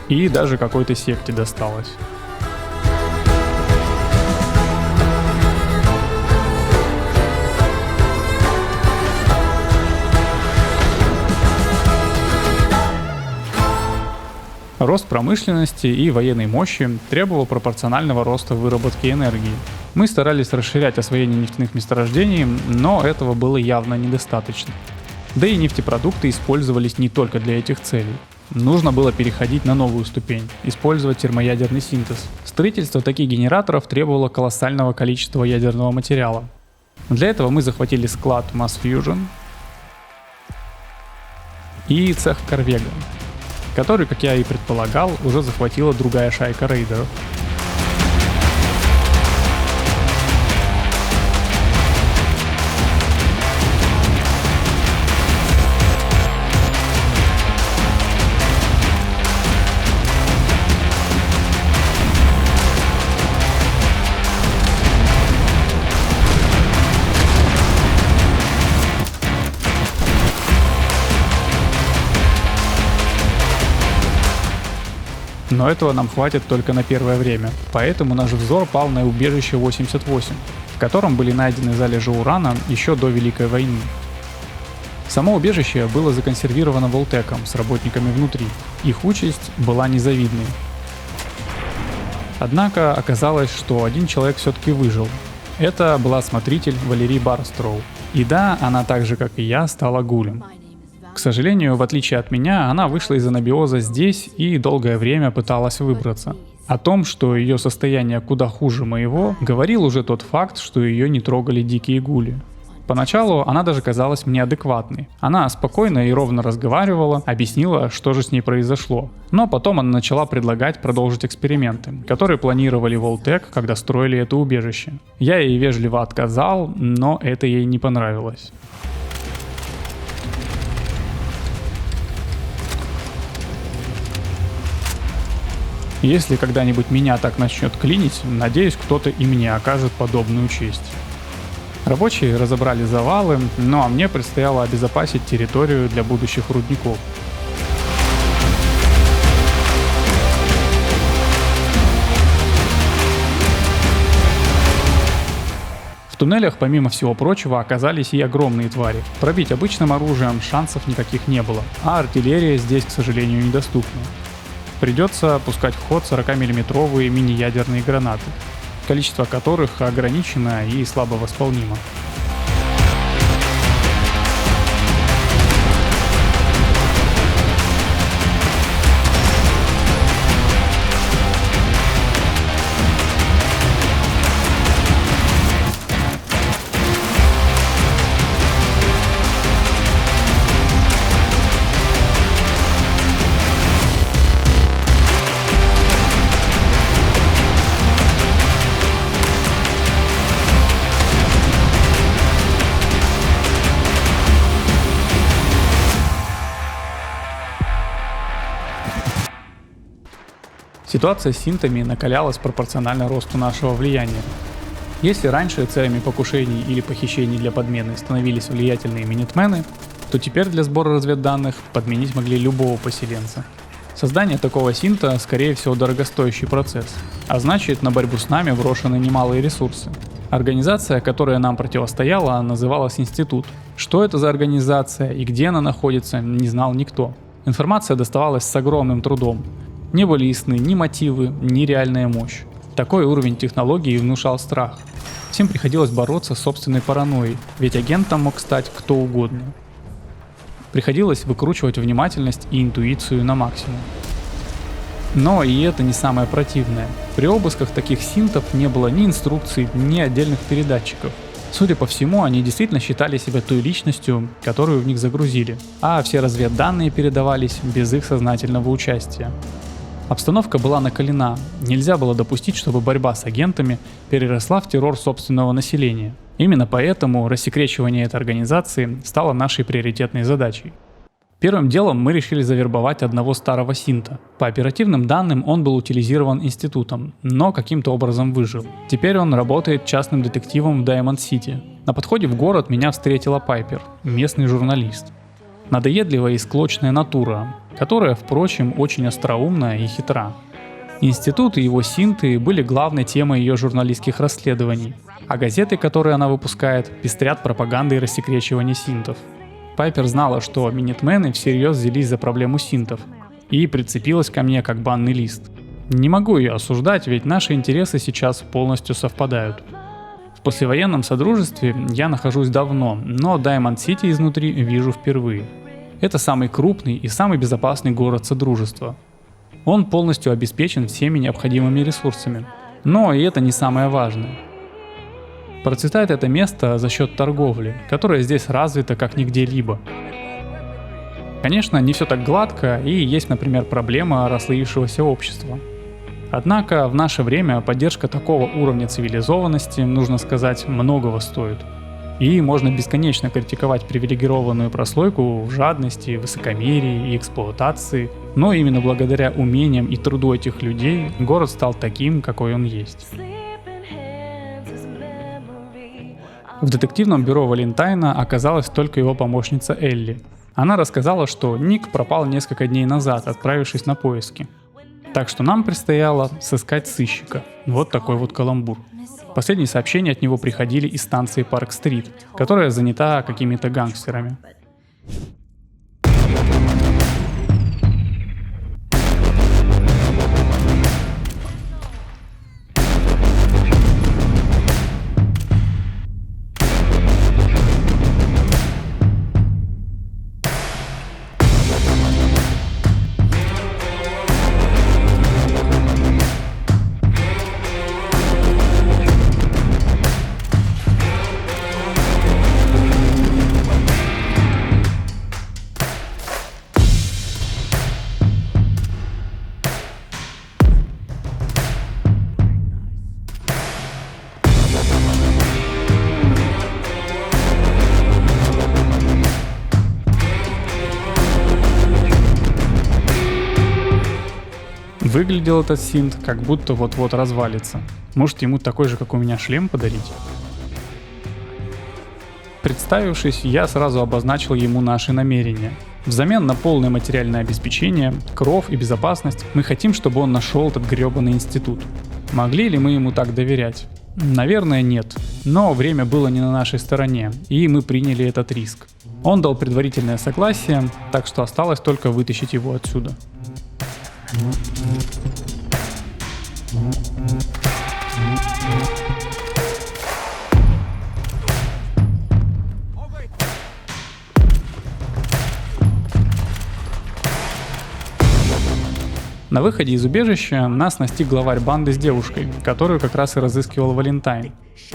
И даже какой-то секте досталось. Рост промышленности и военной мощи требовал пропорционального роста выработки энергии. Мы старались расширять освоение нефтяных месторождений, но этого было явно недостаточно. Да и нефтепродукты использовались не только для этих целей. Нужно было переходить на новую ступень, использовать термоядерный синтез. Строительство таких генераторов требовало колоссального количества ядерного материала. Для этого мы захватили склад Mass Fusion и цех Корвега, который, как я и предполагал, уже захватила другая шайка рейдеров. Но этого нам хватит только на первое время, поэтому наш взор пал на убежище 88, в котором были найдены залежи урана еще до Великой войны. Само убежище было законсервировано Волтеком с работниками внутри, их участь была незавидной. Однако оказалось, что один человек все-таки выжил. Это была смотритель Валерий Барстроу. И да, она так же, как и я, стала гулем. К сожалению, в отличие от меня, она вышла из анабиоза здесь и долгое время пыталась выбраться. О том, что ее состояние куда хуже моего, говорил уже тот факт, что ее не трогали дикие гули. Поначалу она даже казалась мне адекватной. Она спокойно и ровно разговаривала, объяснила, что же с ней произошло. Но потом она начала предлагать продолжить эксперименты, которые планировали Волтек, когда строили это убежище. Я ей вежливо отказал, но это ей не понравилось. Если когда-нибудь меня так начнет клинить, надеюсь, кто-то и мне окажет подобную честь. Рабочие разобрали завалы, ну а мне предстояло обезопасить территорию для будущих рудников. В туннелях, помимо всего прочего, оказались и огромные твари. Пробить обычным оружием шансов никаких не было, а артиллерия здесь, к сожалению, недоступна. Придется пускать в ход 40-мм мини-ядерные гранаты, количество которых ограничено и слабо восполнимо. Ситуация с синтами накалялась пропорционально росту нашего влияния. Если раньше целями покушений или похищений для подмены становились влиятельные минитмены, то теперь для сбора разведданных подменить могли любого поселенца. Создание такого синта, скорее всего, дорогостоящий процесс, а значит, на борьбу с нами брошены немалые ресурсы. Организация, которая нам противостояла, называлась Институт. Что это за организация и где она находится, не знал никто. Информация доставалась с огромным трудом. Не были ясны ни мотивы, ни реальная мощь. Такой уровень технологий внушал страх. Всем приходилось бороться с собственной паранойей, ведь агентом мог стать кто угодно. Приходилось выкручивать внимательность и интуицию на максимум. Но и это не самое противное. При обысках таких синтов не было ни инструкций, ни отдельных передатчиков. Судя по всему, они действительно считали себя той личностью, которую в них загрузили, а все разведданные передавались без их сознательного участия. Обстановка была накалена, нельзя было допустить, чтобы борьба с агентами переросла в террор собственного населения. Именно поэтому рассекречивание этой организации стало нашей приоритетной задачей. Первым делом мы решили завербовать одного старого синта. По оперативным данным он был утилизирован институтом, но каким-то образом выжил. Теперь он работает частным детективом в Даймонд-Сити. На подходе в город меня встретила Пайпер, местный журналист. Надоедливая и склочная натура, которая, впрочем, очень остроумная и хитра. Институт и его синты были главной темой ее журналистских расследований, а газеты, которые она выпускает, пестрят пропагандой рассекречивания синтов. Пайпер знала, что минитмены всерьез взялись за проблему синтов и прицепилась ко мне как банный лист. Не могу ее осуждать, ведь наши интересы сейчас полностью совпадают. В послевоенном содружестве я нахожусь давно, но Даймонд-Сити изнутри вижу впервые. Это самый крупный и самый безопасный город содружества. Он полностью обеспечен всеми необходимыми ресурсами. Но и это не самое важное. Процветает это место за счет торговли, которая здесь развита как нигде-либо. Конечно, не все так гладко, и есть, например, проблема расслоившегося общества. Однако в наше время поддержка такого уровня цивилизованности, нужно сказать, многого стоит. И можно бесконечно критиковать привилегированную прослойку в жадности, высокомерии и эксплуатации, но именно благодаря умениям и труду этих людей город стал таким, какой он есть. В детективном бюро Валентайна оказалась только его помощница Элли. Она рассказала, что Ник пропал несколько дней назад, отправившись на поиски. Так что нам предстояло сыскать сыщика. Вот такой вот каламбур. Последние сообщения от него приходили из станции Парк-стрит, которая занята какими-то гангстерами. Выглядел этот синт, как будто вот-вот развалится. Может, ему такой же, как у меня, шлем подарить? Представившись, я сразу обозначил ему наши намерения. Взамен на полное материальное обеспечение, кров и безопасность, мы хотим, чтобы он нашел этот гребаный институт. Могли ли мы ему так доверять? Наверное, нет. Но время было не на нашей стороне, и мы приняли этот риск. Он дал предварительное согласие, так что осталось только вытащить его отсюда. На выходе из убежища нас настиг главарь банды с девушкой, которую как раз и разыскивал Валентайн.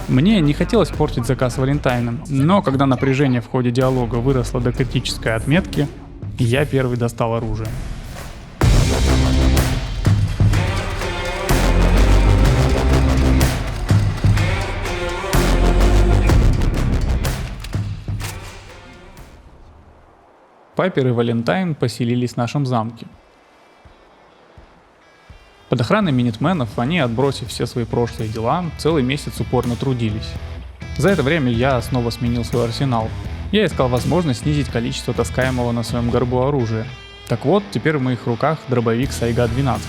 Мне не хотелось портить заказ Валентайна, но когда напряжение в ходе диалога выросло до критической отметки, я первый достал оружие. Пайпер и Валентайн поселились в нашем замке. Под охраной минитменов они, отбросив все свои прошлые дела, целый месяц упорно трудились. За это время я снова сменил свой арсенал. Я искал возможность снизить количество таскаемого на своем горбу оружия. Так вот, теперь в моих руках дробовик Сайга-12,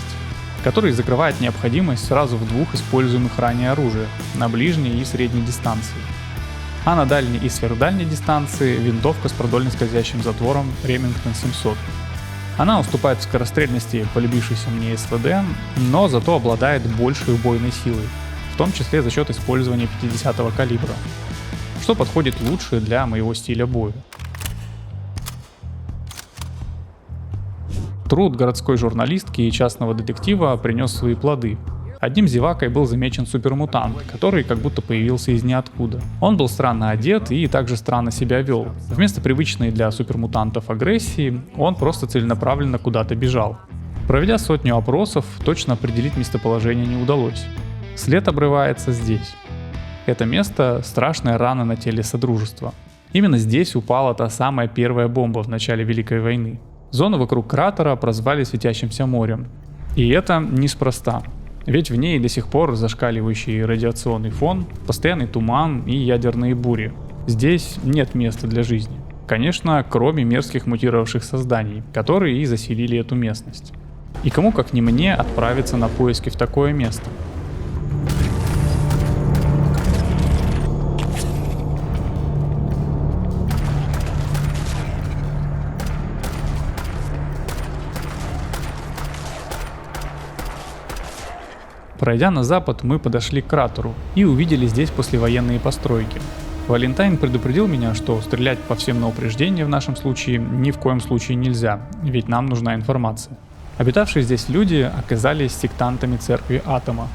который закрывает необходимость сразу в двух используемых ранее оружиях на ближней и средней дистанции. А на дальней и сверхдальней дистанции винтовка с продольно скользящим затвором Remington 700. Она уступает в скорострельности полюбившейся мне СВД, но зато обладает большей убойной силой, в том числе за счет использования 50-го калибра, что подходит лучше для моего стиля боя. Труд городской журналистки и частного детектива принес свои плоды. Одним зевакой был замечен супермутант, который как будто появился из ниоткуда. Он был странно одет и также странно себя вел. Вместо привычной для супермутантов агрессии, он просто целенаправленно куда-то бежал. Проведя 100 опросов, точно определить местоположение не удалось. След обрывается здесь. Это место — страшная рана на теле Содружества. Именно здесь упала та самая первая бомба в начале Великой войны. Зону вокруг кратера прозвали Светящимся морем. И это неспроста. Ведь в ней до сих пор зашкаливающий радиационный фон, постоянный туман и ядерные бури. Здесь нет места для жизни. Конечно, кроме мерзких мутировавших созданий, которые и заселили эту местность. И кому как не мне отправиться на поиски в такое место? Пройдя на запад, мы подошли к кратеру и увидели здесь послевоенные постройки. Валентайн предупредил меня, что стрелять по всем на упреждение в нашем случае ни в коем случае нельзя, ведь нам нужна информация. Обитавшие здесь люди оказались сектантами церкви Атома.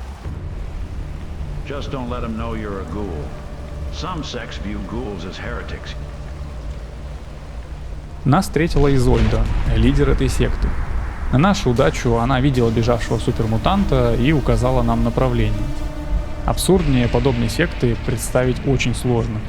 Just don't let them know you're a ghoul. Some sects view ghouls as heretics. Нас встретила Изольда, лидер этой секты. На нашу удачу она видела бежавшего супермутанта и указала нам направление. Абсурднее подобной секты представить очень сложно.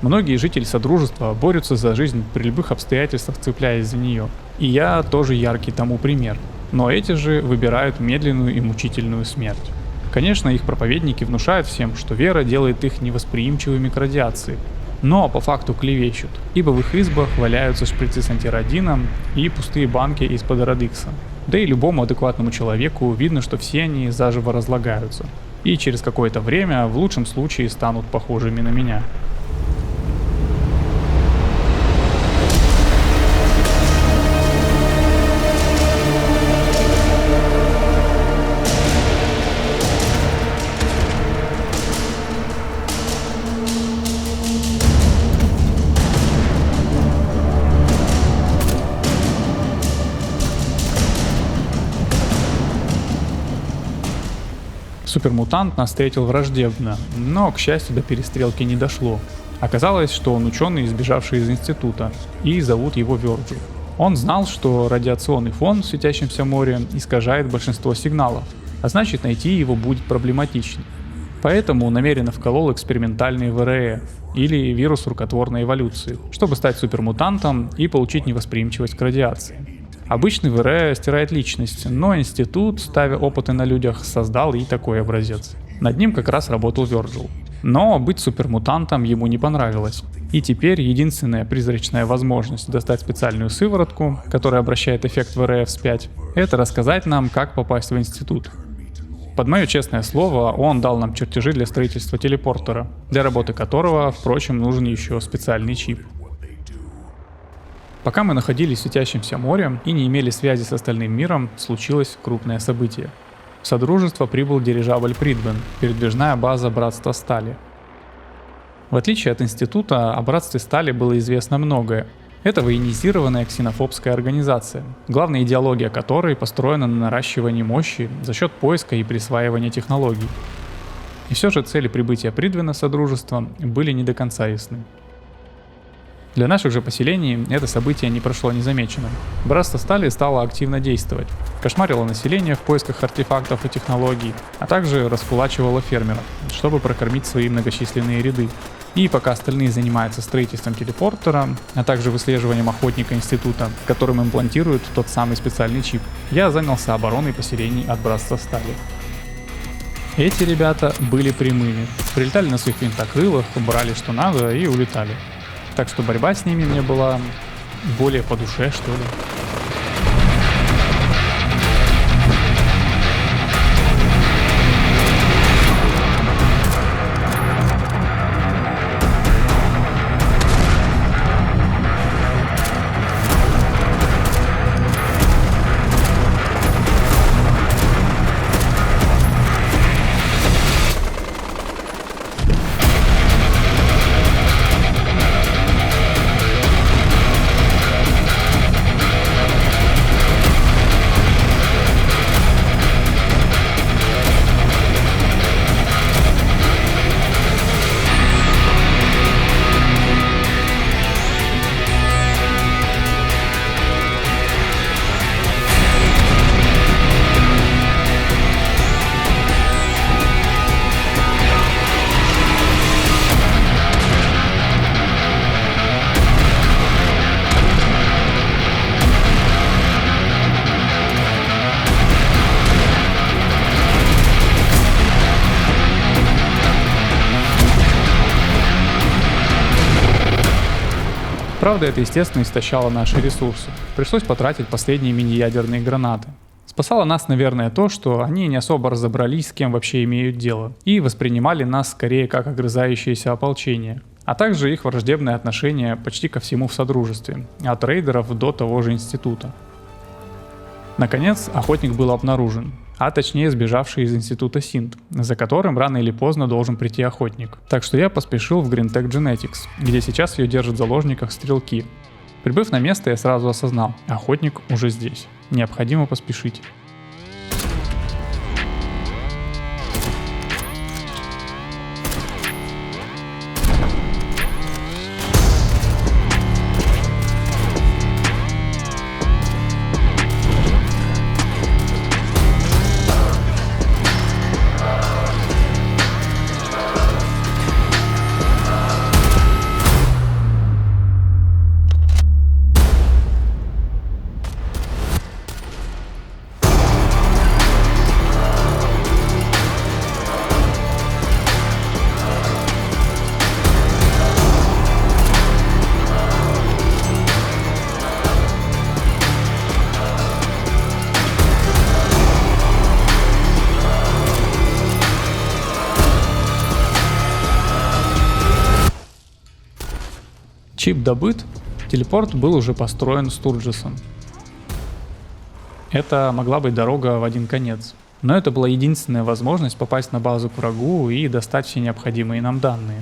Многие жители Содружества борются за жизнь при любых обстоятельствах, цепляясь за нее. И я тоже яркий тому пример. Но эти же выбирают медленную и мучительную смерть. Конечно, их проповедники внушают всем, что вера делает их невосприимчивыми к радиации. Но по факту клевещут, ибо в их избах валяются шприцы с антирадином и пустые банки из-под Радикса. Да и любому адекватному человеку видно, что все они заживо разлагаются. И через какое-то время в лучшем случае станут похожими на меня. Супермутант нас встретил враждебно, но, к счастью, до перестрелки не дошло. Оказалось, что он ученый, сбежавший из института, и зовут его Вёрджил. Он знал, что радиационный фон в Светящемся море искажает большинство сигналов, а значит найти его будет проблематично. Поэтому намеренно вколол экспериментальный ВРЭ, или вирус рукотворной эволюции, чтобы стать супермутантом и получить невосприимчивость к радиации. Обычный ВРЭ стирает личность, но институт, ставя опыты на людях, создал и такой образец. Над ним как раз работал Вёрджил. Но быть супермутантом ему не понравилось. И теперь единственная призрачная возможность достать специальную сыворотку, которая обращает эффект ВРЭ вспять, это рассказать нам, как попасть в институт. Под мое честное слово, он дал нам чертежи для строительства телепортера, для работы которого, впрочем, нужен еще специальный чип. Пока мы находились в Светящемся море и не имели связи с остальным миром, случилось крупное событие. В Содружество прибыл дирижабль Придвен, передвижная база Братства Стали. В отличие от института, о Братстве Стали было известно многое. Это военизированная ксенофобская организация, главная идеология которой построена на наращивании мощи за счет поиска и присваивания технологий. И все же цели прибытия Придвена в Содружество были не до конца ясны. Для наших же поселений это событие не прошло незамеченным. Братство Стали стало активно действовать, кошмарило население в поисках артефактов и технологий, а также раскулачивало фермеров, чтобы прокормить свои многочисленные ряды. И пока остальные занимаются строительством телепортера, а также выслеживанием охотника института, которым имплантируют тот самый специальный чип, я занялся обороной поселений от Братства Стали. Эти ребята были прямыми, прилетали на своих винтокрылах, брали что надо и улетали. Так что борьба с ними мне была более по душе, что ли. Правда, это, естественно, истощало наши ресурсы. Пришлось потратить последние мини-ядерные гранаты. Спасало нас, наверное, то, что они не особо разобрались, с кем вообще имеют дело, и воспринимали нас скорее как огрызающееся ополчение, а также их враждебное отношение почти ко всему в Содружестве, от рейдеров до того же института. Наконец, охотник был обнаружен, а точнее сбежавший из института Синт, за которым рано или поздно должен прийти охотник. Так что я поспешил в Greentech Genetics, где сейчас ее держат в заложниках стрелки. Прибыв на место, я сразу осознал, охотник уже здесь. Необходимо поспешить. Чип добыт, телепорт был уже построен Стурджесом. Это могла быть дорога в один конец. Но это была единственная возможность попасть на базу к врагу и достать все необходимые нам данные.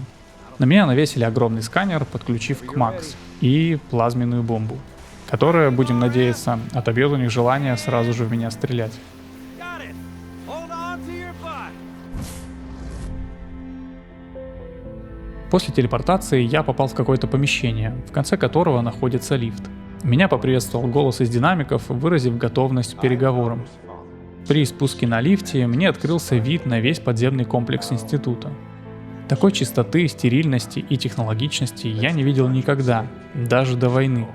На меня навесили огромный сканер, подключив к Макс, и плазменную бомбу, которая, будем надеяться, отобьет у них желание сразу же в меня стрелять. После телепортации я попал в какое-то помещение, в конце которого находится лифт. Меня поприветствовал голос из динамиков, выразив готовность к переговорам. При спуске на лифте мне открылся вид на весь подземный комплекс института. Такой чистоты, стерильности и технологичности я не видел никогда, даже до войны.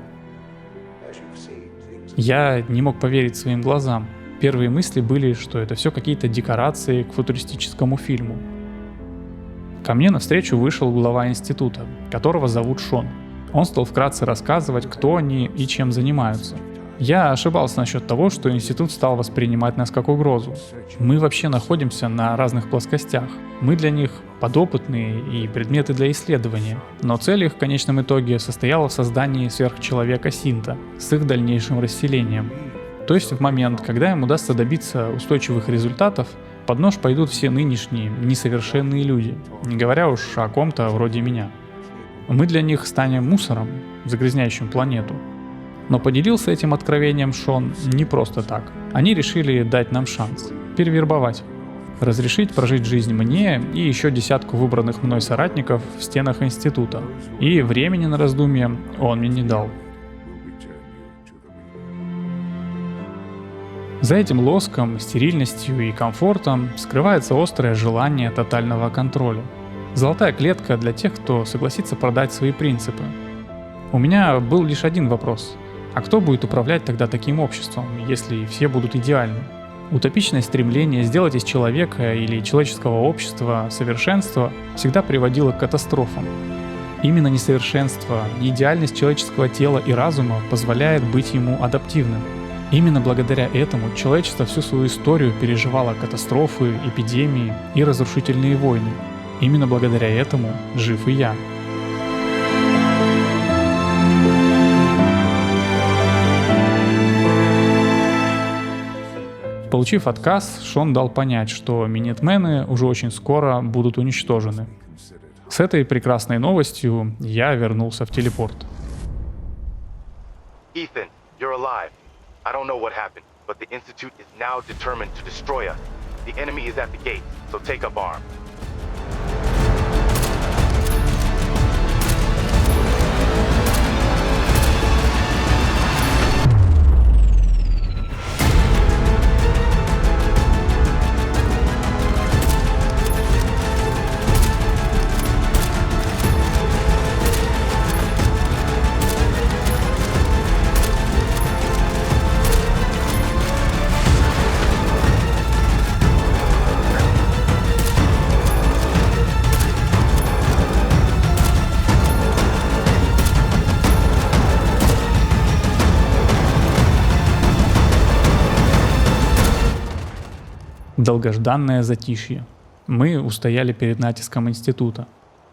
Я не мог поверить своим глазам. Первые мысли были, что это все какие-то декорации к футуристическому фильму. Ко мне навстречу вышел глава института, которого зовут Шон. Он стал вкратце рассказывать, кто они и чем занимаются. Я ошибался насчет того, что институт стал воспринимать нас как угрозу. Мы вообще находимся на разных плоскостях. Мы для них подопытные и предметы для исследования. Но цель их в конечном итоге состояла в создании сверхчеловека Синта с их дальнейшим расселением. То есть в момент, когда им удастся добиться устойчивых результатов, под нож пойдут все нынешние несовершенные люди, не говоря уж о ком-то вроде меня. Мы для них станем мусором, загрязняющим планету. Но поделился этим откровением Шон не просто так. Они решили дать нам шанс, перевербовать, разрешить прожить жизнь мне и еще десятку выбранных мной соратников в стенах института. И времени на раздумье он мне не дал. За этим лоском, стерильностью и комфортом скрывается острое желание тотального контроля. Золотая клетка для тех, кто согласится продать свои принципы. У меня был лишь один вопрос. А кто будет управлять тогда таким обществом, если все будут идеальны? Утопичное стремление сделать из человека или человеческого общества совершенство всегда приводило к катастрофам. Именно несовершенство, неидеальность человеческого тела и разума позволяет быть ему адаптивным. Именно благодаря этому человечество всю свою историю переживало катастрофы, эпидемии и разрушительные войны. Именно благодаря этому жив и я. Получив отказ, Шон дал понять, что минитмены уже очень скоро будут уничтожены. С этой прекрасной новостью я вернулся в телепорт. Ethan, you're alive. I don't know what happened, but the Institute is now determined to destroy us. The enemy is at the gate, so take up arms. Долгожданное затишье. Мы устояли перед натиском института.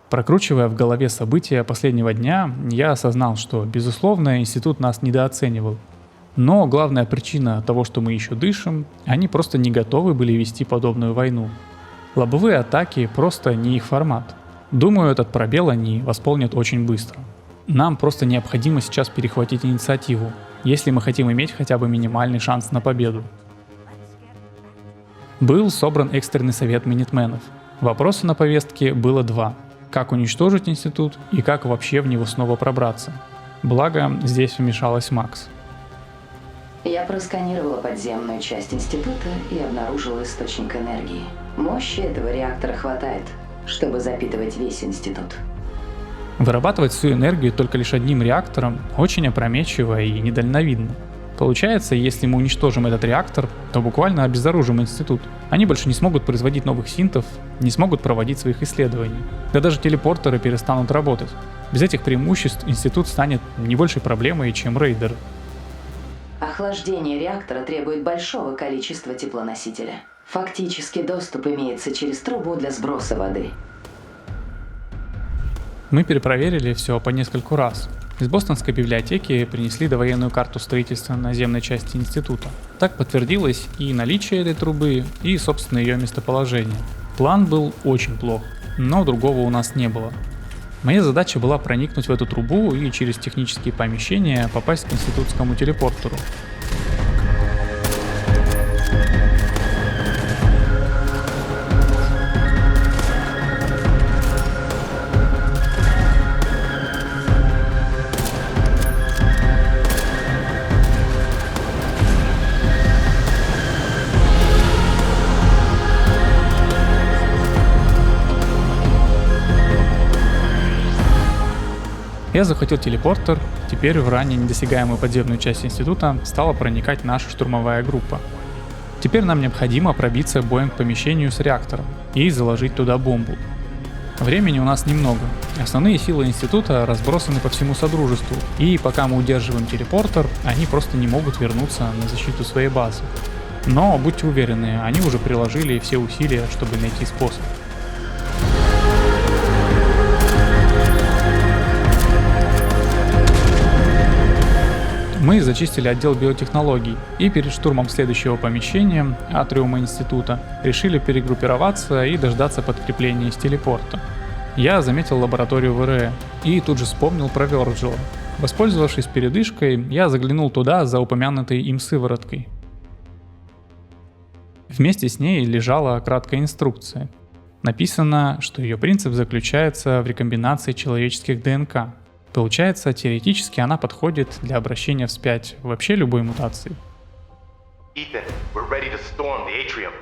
Прокручивая в голове события последнего дня, я осознал, что, безусловно, институт нас недооценивал. Но главная причина того, что мы еще дышим, они просто не готовы были вести подобную войну. Лобовые атаки просто не их формат. Думаю, этот пробел они восполнят очень быстро. Нам просто необходимо сейчас перехватить инициативу, если мы хотим иметь хотя бы минимальный шанс на победу. Был собран экстренный совет минитменов. Вопросов на повестке было два. Как уничтожить институт и как вообще в него снова пробраться. Благо, здесь вмешалась Макс. Я просканировала подземную часть института и обнаружила источник энергии. Мощи этого реактора хватает, чтобы запитывать весь институт. Вырабатывать всю энергию только лишь одним реактором очень опрометчиво и недальновидно. Получается, если мы уничтожим этот реактор, то буквально обезоружим институт. Они больше не смогут производить новых синтов, не смогут проводить своих исследований. Да даже телепортеры перестанут работать. Без этих преимуществ институт станет не большей проблемой, чем рейдеры. Охлаждение реактора требует большого количества теплоносителя. Фактически доступ имеется через трубу для сброса воды. Мы перепроверили все по нескольку раз. Из Бостонской библиотеки принесли довоенную карту строительства наземной части института. Так подтвердилось и наличие этой трубы, и, собственно, ее местоположение. План был очень плох, но другого у нас не было. Моя задача была проникнуть в эту трубу и через технические помещения попасть к институтскому телепортеру. Я захватил телепортер, теперь в ранее недосягаемую подземную часть института стала проникать наша штурмовая группа. Теперь нам необходимо пробиться боем к помещению с реактором и заложить туда бомбу. Времени у нас немного, основные силы института разбросаны по всему Содружеству, и пока мы удерживаем телепортер, они просто не могут вернуться на защиту своей базы. Но будьте уверены, они уже приложили все усилия, чтобы найти способ. Мы зачистили отдел биотехнологий и перед штурмом следующего помещения, атриума института, решили перегруппироваться и дождаться подкрепления из телепорта. Я заметил лабораторию ВРЭ и тут же вспомнил про Вёрджила. Воспользовавшись передышкой, я заглянул туда за упомянутой им сывороткой. Вместе с ней лежала краткая инструкция. Написано, что ее принцип заключается в рекомбинации человеческих ДНК. Получается, теоретически она подходит для обращения вспять вообще любой мутации. Ethan, we're ready to storm the atrium.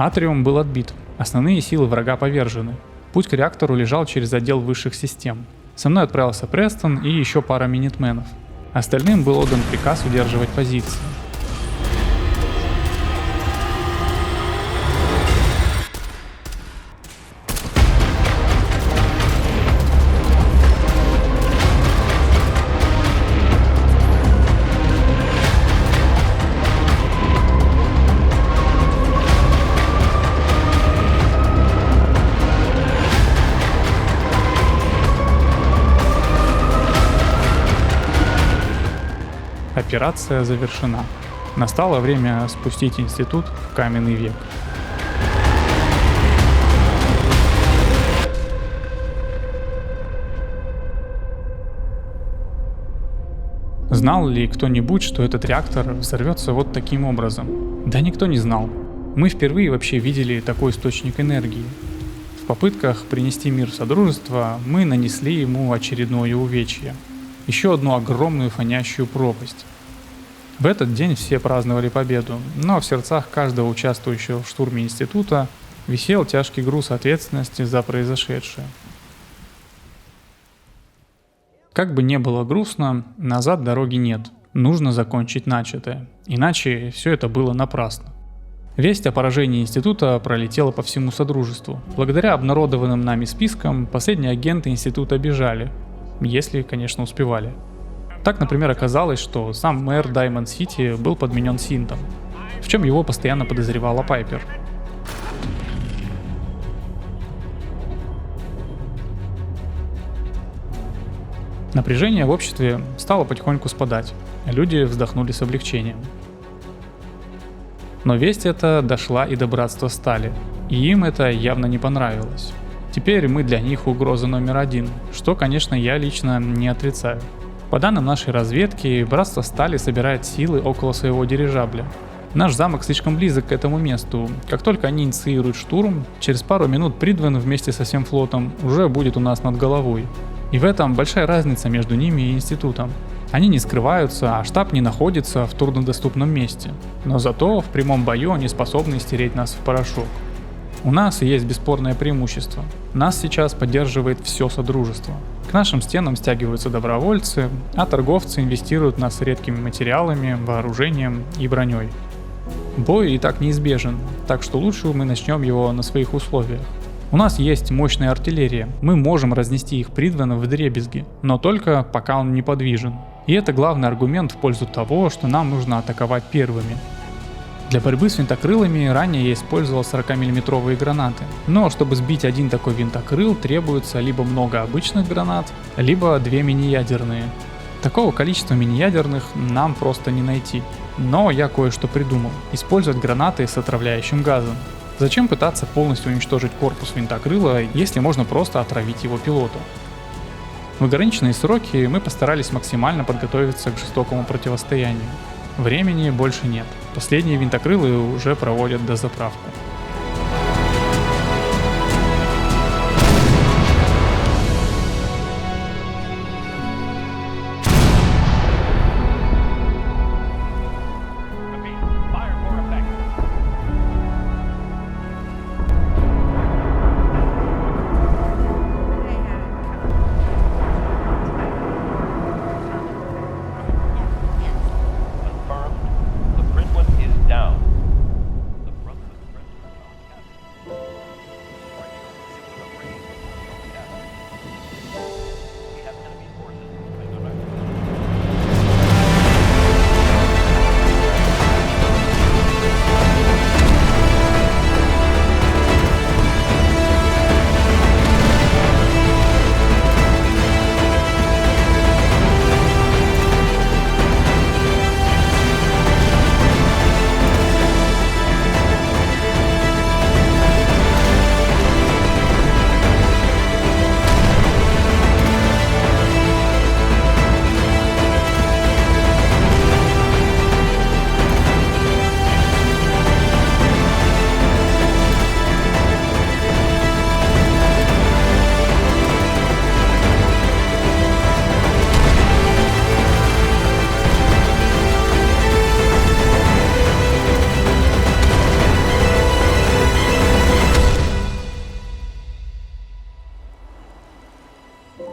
Атриум был отбит, основные силы врага повержены. Путь к реактору лежал через отдел высших систем. Со мной отправился Престон и еще пара минитменов. Остальным был отдан приказ удерживать позиции. Операция завершена. Настало время спустить институт в каменный век. Знал ли кто-нибудь, что этот реактор взорвется вот таким образом? Да никто не знал. Мы впервые вообще видели такой источник энергии. В попытках принести мир в Содружество мы нанесли ему очередное увечье. еще одну огромную фонящую пропасть. В этот день все праздновали победу, но в сердцах каждого участвующего в штурме института висел тяжкий груз ответственности за произошедшее. Как бы не было грустно, назад дороги нет. Нужно закончить начатое, иначе все это было напрасно. Весть о поражении института пролетела по всему Содружеству. Благодаря обнародованным нами спискам, последние агенты института бежали, если, конечно, успевали. Так, например, оказалось, что сам мэр Даймонд-Сити был подменен Синтом, в чем его постоянно подозревала Пайпер. Напряжение в обществе стало потихоньку спадать, люди вздохнули с облегчением. Но весть эта дошла и до Братства Стали, и им это явно не понравилось. Теперь мы для них угроза номер один, что, конечно, я лично не отрицаю. По данным нашей разведки, Братство Стали собирает силы около своего дирижабля. Наш замок слишком близок к этому месту. Как только они инициируют штурм, через пару минут Придвен вместе со всем флотом уже будет у нас над головой. И в этом большая разница между ними и институтом. Они не скрываются, а штаб не находится в труднодоступном месте. Но зато в прямом бою они способны стереть нас в порошок. У нас есть бесспорное преимущество. Нас сейчас поддерживает все Содружество. К нашим стенам стягиваются добровольцы, а торговцы инвестируют в нас редкими материалами, вооружением и броней. Бой и так неизбежен, так что лучше мы начнем его на своих условиях. У нас есть мощная артиллерия, мы можем разнести их Придвена вдребезги, но только пока он неподвижен. И это главный аргумент в пользу того, что нам нужно атаковать первыми. Для борьбы с винтокрылами ранее я использовал 40-мм гранаты, но чтобы сбить один такой винтокрыл, требуется либо много обычных гранат, либо 2 мини-ядерные. Такого количества мини-ядерных нам просто не найти. Но я кое-что придумал – использовать гранаты с отравляющим газом. Зачем пытаться полностью уничтожить корпус винтокрыла, если можно просто отравить его пилота? В ограниченные сроки мы постарались максимально подготовиться к жестокому противостоянию. Времени больше нет. Последние винтокрылы уже проводят дозаправку.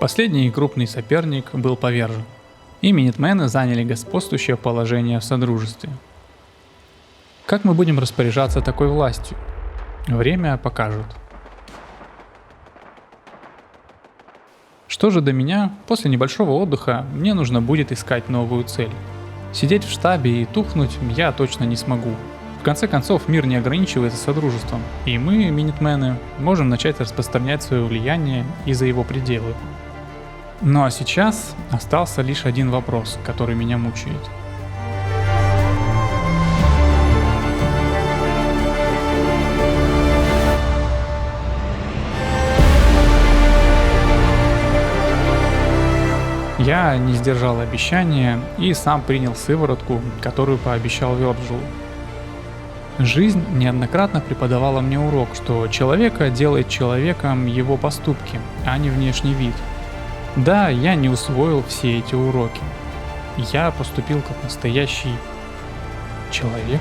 Последний крупный соперник был повержен, и минитмены заняли господствующее положение в Содружестве. Как мы будем распоряжаться такой властью? Время покажет. Что же до меня, после небольшого отдыха мне нужно будет искать новую цель. Сидеть в штабе и тухнуть я точно не смогу. В конце концов, мир не ограничивается Содружеством, и мы, минитмены, можем начать распространять свое влияние и за его пределы. Ну а сейчас остался лишь один вопрос, который меня мучает. Я не сдержал обещания и сам принял сыворотку, которую пообещал Вёрджилу. Жизнь неоднократно преподавала мне урок, что человека делает человеком его поступки, а не внешний вид. Да, я не усвоил все эти уроки. Я поступил как настоящий человек.